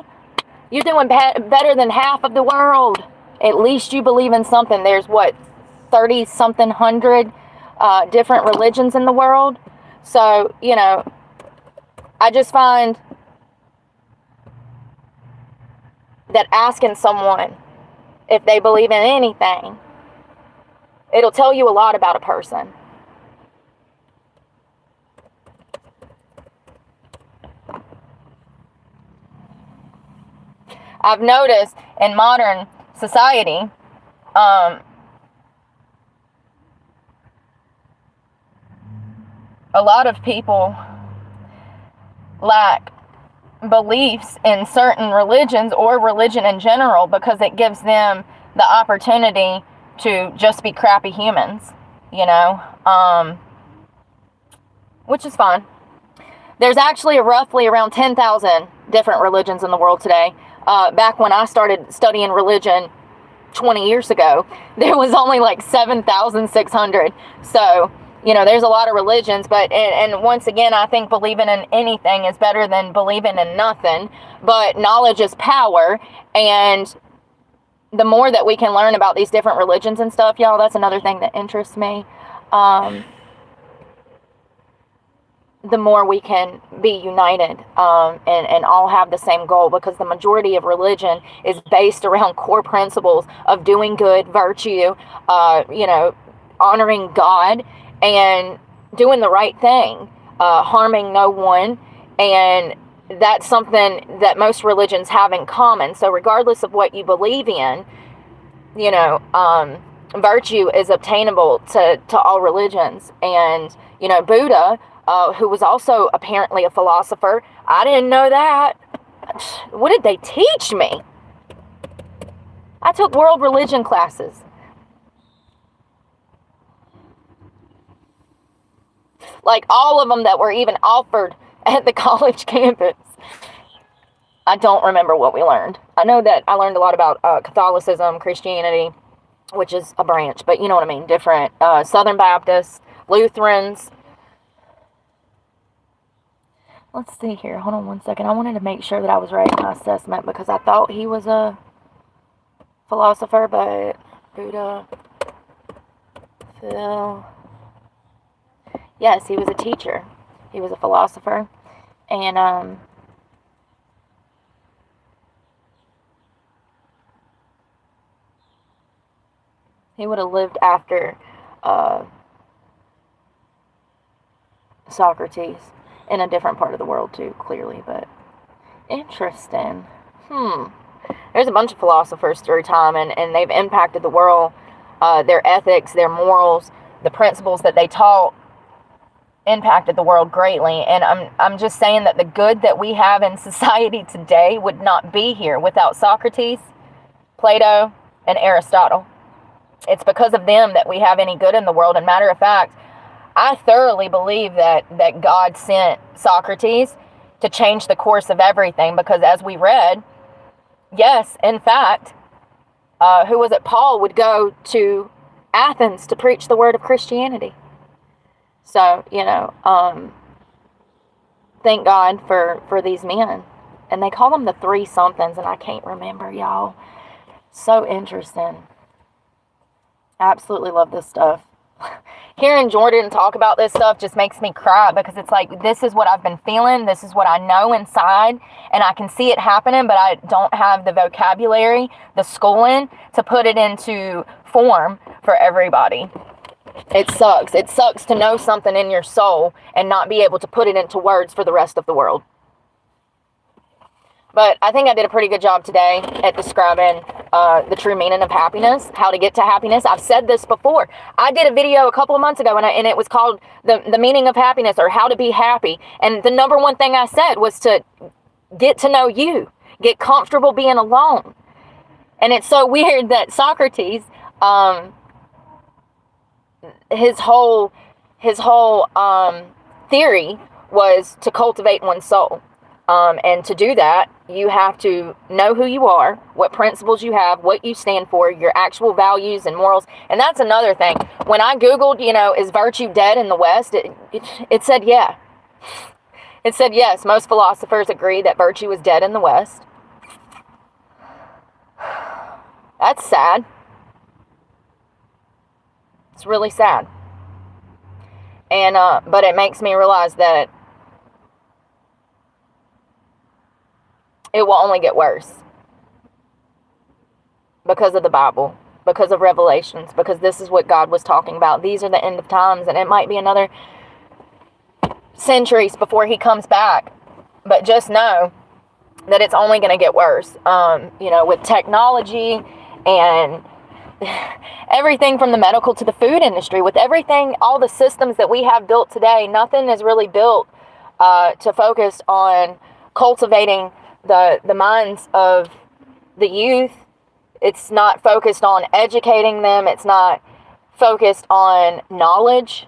You're doing better than half of the world. At least you believe in something. There's 30-something hundred different religions in the world. So, I just find that asking someone if they believe in anything, it'll tell you a lot about a person. I've noticed in modern society, a lot of people lack beliefs in certain religions or religion in general because it gives them the opportunity to just be crappy humans, which is fine. There's actually roughly around 10,000 different religions in the world today. Back when I started studying religion 20 years ago, there was only like 7,600. So, there's a lot of religions, but, and once again, I think believing in anything is better than believing in nothing, but knowledge is power, and the more that we can learn about these different religions and stuff, y'all, that's another thing that interests me. The more we can be united and all have the same goal, because the majority of religion is based around core principles of doing good, virtue, honoring God, and doing the right thing, harming no one, and that's something that most religions have in common. So regardless of what you believe in, virtue is obtainable to all religions. And, Buddha, who was also apparently a philosopher, I didn't know that. What did they teach me? I took world religion classes. Like all of them that were even offered at the college campus. I don't remember what we learned. I know that I learned a lot about Catholicism, Christianity, which is a branch, but you know what I mean, different. Southern Baptists, Lutherans. Let's see here. Hold on one second. I wanted to make sure that I was right in my assessment because I thought he was a philosopher, but Buddha, Phil. Yes, he was a teacher. He was a philosopher. And, he would have lived after, Socrates in a different part of the world too, clearly, but interesting. There's a bunch of philosophers through time, and they've impacted the world, their ethics, their morals, the principles that they taught impacted the world greatly. And I'm just saying that the good that we have in society today would not be here without Socrates, Plato, and Aristotle. It's because of them that we have any good in the world. And matter of fact, I thoroughly believe that God sent Socrates to change the course of everything, because as we read, yes, in fact, who was it? Paul would go to Athens to preach the word of Christianity. So, thank God for these men. And they call them the three somethings, and I can't remember, y'all. So interesting. Absolutely love this stuff. Hearing Jordan talk about this stuff just makes me cry, because it's like, this is what I've been feeling. This is what I know inside, and I can see it happening, but I don't have the vocabulary, the schooling to put it into form for everybody. It sucks. It sucks to know something in your soul and not be able to put it into words for the rest of the world. But I think I did a pretty good job today at describing the true meaning of happiness, how to get to happiness. I've said this before. I did a video a couple of months ago, and it was called the meaning of happiness, or how to be happy. And the number one thing I said was to get to know you, get comfortable being alone. And it's so weird that Socrates, his whole theory was to cultivate one's soul. And to do that, you have to know who you are, what principles you have, what you stand for, your actual values and morals. And that's another thing. When I Googled, is virtue dead in the West? It said, yeah. It said, yes, most philosophers agree that virtue is dead in the West. That's sad. It's really sad. And, but it makes me realize that it will only get worse because of the Bible, because of Revelations, because this is what God was talking about. These are the end of times, and it might be another centuries before he comes back. But just know that it's only going to get worse. With technology and everything from the medical to the food industry, with everything, all the systems that we have built today, nothing is really built to focus on cultivating the minds of the youth. It's not focused on educating them. It's not focused on knowledge.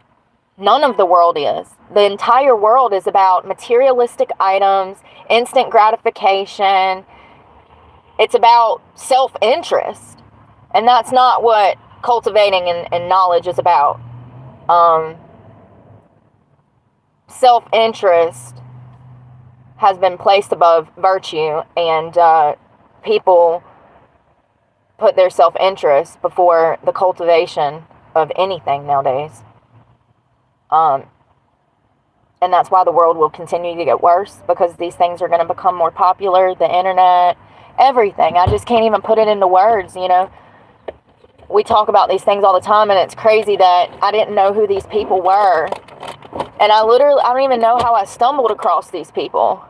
None of the world is. The entire world is about materialistic items, instant gratification. It's about self-interest. And that's not what cultivating and knowledge is about. Self-interest has been placed above virtue, and people put their self-interest before the cultivation of anything nowadays. And that's why the world will continue to get worse, because these things are going to become more popular, the internet, everything. I just can't even put it into words, We talk about these things all the time, and it's crazy that I didn't know who these people were. And I don't even know how I stumbled across these people.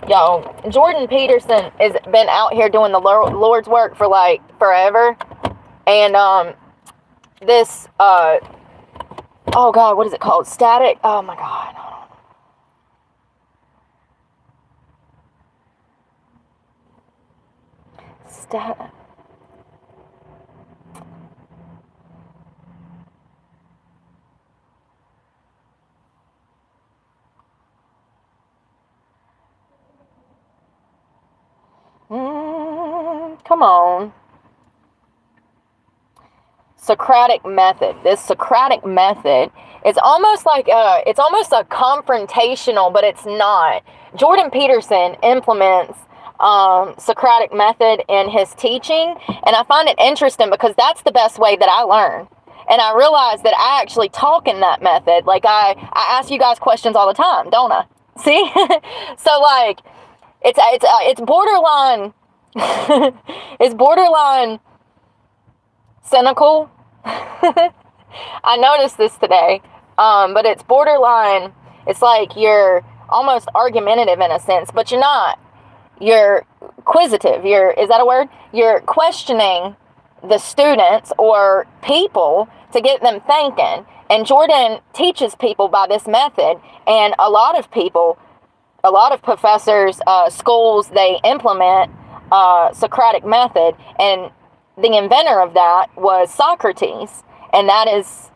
Yo, Jordan Peterson has been out here doing the Lord's work for like forever. And this, oh God, what is it called? Static? Oh my God. Static. Come on. Socratic method. This Socratic method is almost like it's almost a confrontational, but it's not. Jordan Peterson implements Socratic method in his teaching, and I find it interesting because that's the best way that I learn. And I realize that I actually talk in that method. Like I ask you guys questions all the time, don't I? See? So like it's borderline it's borderline cynical. I noticed this today. But it's borderline, it's like you're almost argumentative in a sense, but you're not. You're inquisitive. Is that a word? You're questioning the students or people to get them thinking. And Jordan teaches people by this method, and a lot of people, a lot of professors, schools, they implement Socratic method, and the inventor of that was Socrates, and that is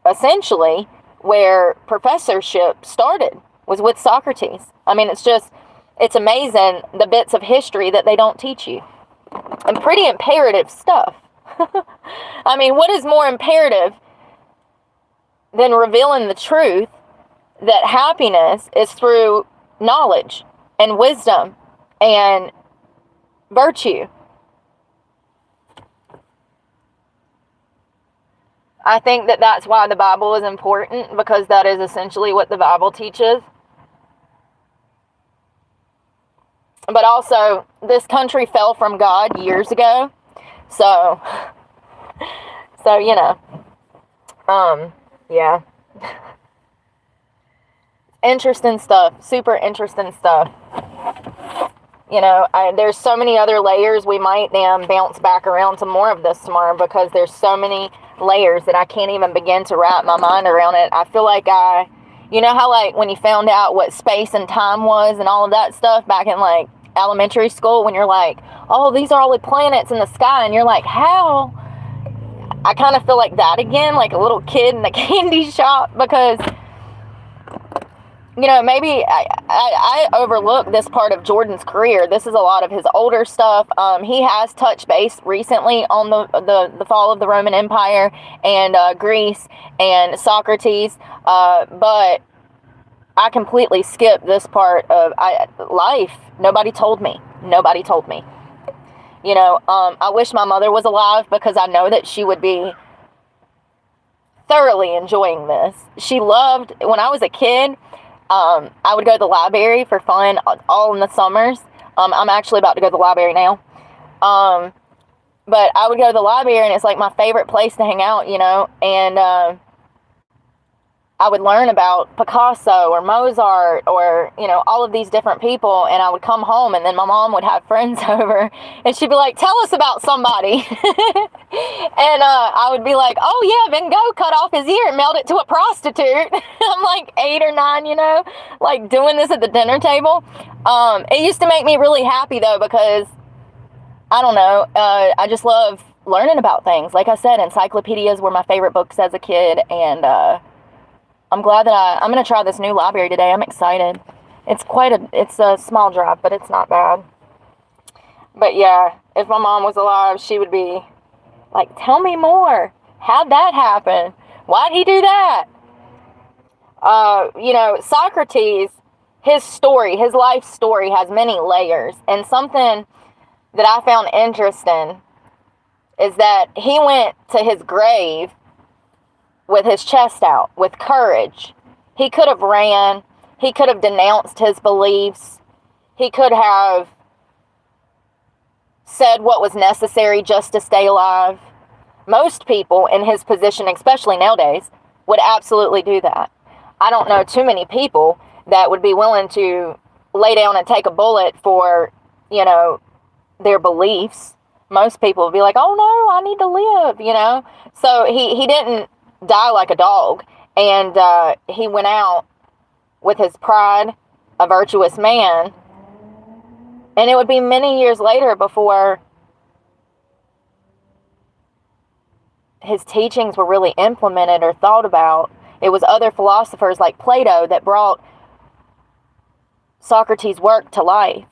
essentially where professorship started, was with Socrates. I mean, it's amazing the bits of history that they don't teach you, and pretty imperative stuff. I mean, what is more imperative than revealing the truth that happiness is through knowledge and wisdom and virtue. I think that that's why the Bible is important, because that is essentially what the Bible teaches. But also, this country fell from God years ago. So yeah. Interesting stuff. Super interesting stuff. There's so many other layers. We might bounce back around to more of this tomorrow, because there's so many layers that I can't even begin to wrap my mind around it. I feel like how like when you found out what space and time was and all of that stuff back in like elementary school, when you're like, oh, these are all the planets in the sky, and you're like, how? I kind of feel like that again, like a little kid in the candy shop, because maybe I overlooked this part of Jordan's career. This is a lot of his older stuff. He has touched base recently on the fall of the Roman Empire and Greece and Socrates, but I completely skipped this part of life. Nobody told me. I wish my mother was alive, because I know that she would be thoroughly enjoying this. She loved, when I was a kid, I would go to the library for fun all in the summers. I'm actually about to go to the library now. But I would go to the library, and it's like my favorite place to hang out, and I would learn about Picasso or Mozart or, all of these different people, and I would come home, and then my mom would have friends over, and she'd be like, tell us about somebody. And I would be like, oh yeah, Van Gogh cut off his ear and mailed it to a prostitute. I'm like 8 or 9, like doing this at the dinner table. It used to make me really happy though, because I don't know, I just love learning about things. Like I said, encyclopedias were my favorite books as a kid, and I'm glad that I'm going to try this new library today. I'm excited. It's a small drive, but it's not bad. But yeah, if my mom was alive, she would be like, tell me more. How'd that happen? Why'd he do that? Socrates, his life story has many layers. And something that I found interesting is that he went to his grave with his chest out, with courage. He could have ran. He could have denounced his beliefs. He could have said what was necessary just to stay alive. Most people in his position, especially nowadays, would absolutely do that. I don't know too many people that would be willing to lay down and take a bullet for, their beliefs. Most people would be like, oh no, I need to live, So he didn't die like a dog, and he went out with his pride, a virtuous man, and it would be many years later before his teachings were really implemented or thought about. It was other philosophers like Plato that brought Socrates' work to life,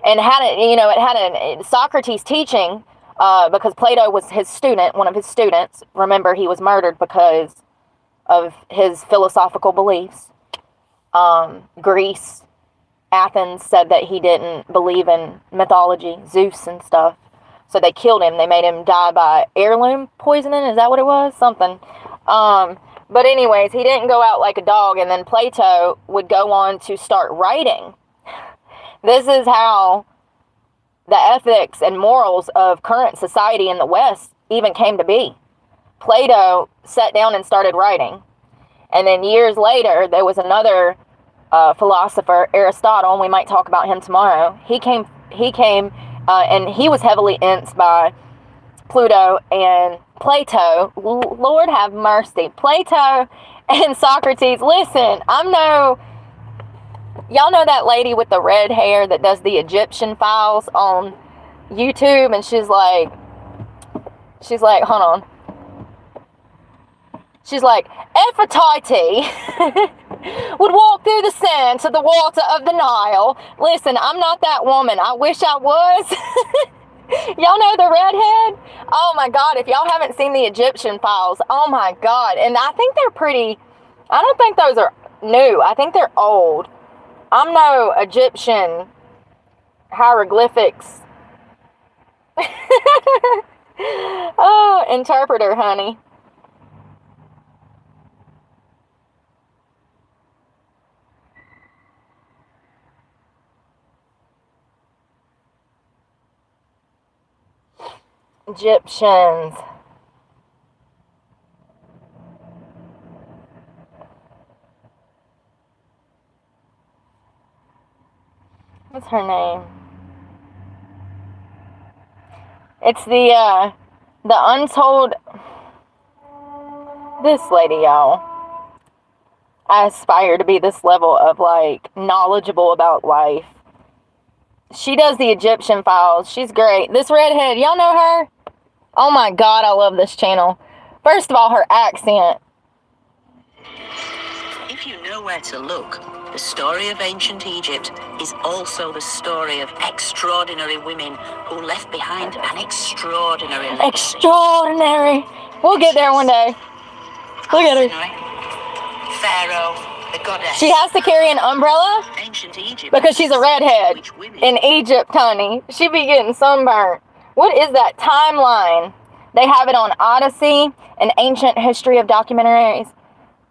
and it had Socrates' teaching, because Plato was his student, one of his students. Remember, he was murdered because of his philosophical beliefs. Greece, Athens said that he didn't believe in mythology, Zeus and stuff. So they killed him. They made him die by heirloom poisoning. Is that what it was? Something. But anyways, he didn't go out like a dog. And then Plato would go on to start writing. This is how the ethics and morals of current society in the West even came to be. Plato sat down and started writing. And then years later, there was another philosopher, Aristotle, and we might talk about him tomorrow. He came, and he was heavily influenced by Plato and Plato. Lord have mercy. Plato and Socrates. Listen, y'all know that lady with the red hair that does the Egyptian files on YouTube, and she's like, hold on. She's like, Aphrodite would walk through the sand to the water of the Nile. Listen, I'm not that woman. I wish I was. Y'all know the redhead? Oh my God, if y'all haven't seen the Egyptian files, oh my God. And I think they're I don't think those are new. I think they're old. I'm no Egyptian hieroglyphics Oh, interpreter, honey. Egyptians. What's her name? It's the untold. This lady, y'all. I aspire to be this level of, like, knowledgeable about life. She does the Egyptian Files. She's great. This redhead, y'all know her? Oh my God, I love this channel. First of all, her accent. If you know where to look, the story of ancient Egypt is also the story of extraordinary women who left behind an extraordinary legacy. Extraordinary. We'll get there one day. Look at her. Pharaoh, the goddess. She has to carry an umbrella Ancient Egypt because she's a redhead. In Egypt, honey. She be getting sunburnt. What is that timeline? They have it on Odyssey, an ancient history of documentaries,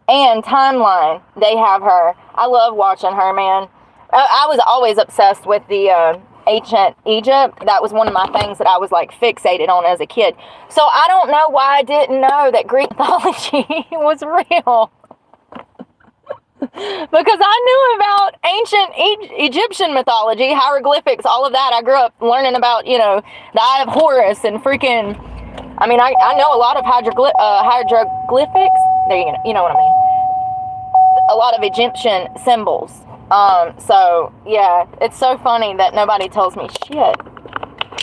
and Timeline. They have her. I love watching her, man. I was always obsessed with the ancient Egypt. That was one of my things that I was, like, fixated on as a kid. So I don't know why I didn't know that Greek mythology was real. Because I knew about ancient Egyptian mythology, hieroglyphics, all of that. I grew up learning about, the Eye of Horus and freaking... I mean, I know a lot of hieroglyphics. There you know what I mean. A lot of Egyptian symbols. So, yeah, it's so funny that nobody tells me shit.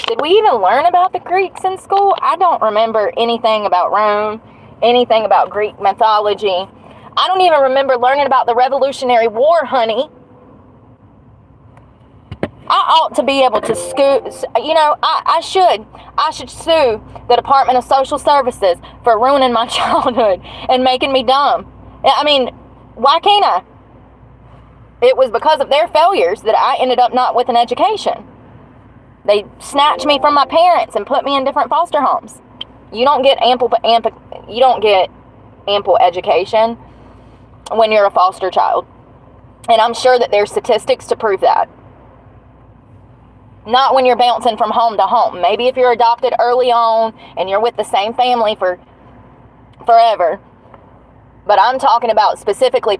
Did we even learn about the Greeks in school? I don't remember anything about Rome, anything about Greek mythology. I don't even remember learning about the Revolutionary War, honey. I ought to be able to I should sue the Department of Social Services for ruining my childhood and making me dumb. I mean, why can't I? It was because of their failures that I ended up not with an education. They snatched me from my parents and put me in different foster homes. You don't get ample education when you're a foster child. And I'm sure that there's statistics to prove that. Not when you're bouncing from home to home. Maybe if you're adopted early on and you're with the same family for forever. But I'm talking about specifically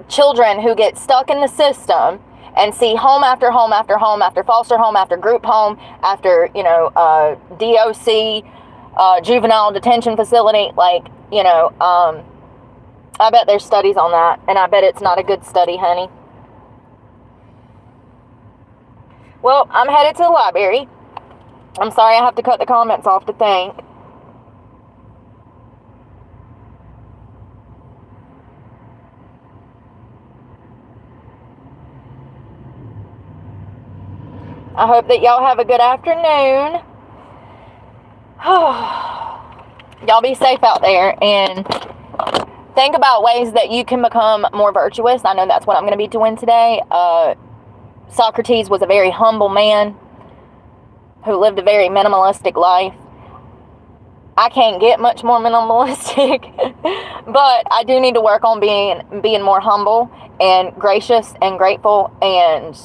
children who get stuck in the system and see home after home after home after foster home after group home after, DOC, juvenile detention facility. I bet there's studies on that. And I bet it's not a good study, honey. Well, I'm headed to the library. I'm sorry I have to cut the comments off to think. I hope that y'all have a good afternoon. Y'all be safe out there and think about ways that you can become more virtuous. I know that's what I'm going to be doing today. Socrates was a very humble man who lived a very minimalistic life. I can't get much more minimalistic, but I do need to work on being more humble and gracious and grateful and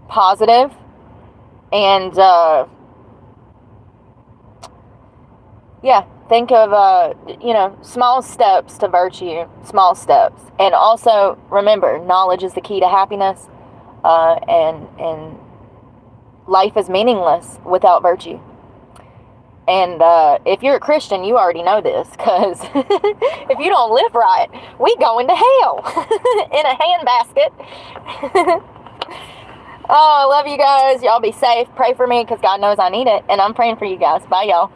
positive and think of small steps to virtue, small steps. And also remember, knowledge is the key to happiness. And life is meaningless without virtue. And if you're a Christian, you already know this, because if you don't live right, we go into hell in a handbasket. Oh, I love you guys. Y'all be safe. Pray for me, because God knows I need it. And I'm praying for you guys. Bye, y'all.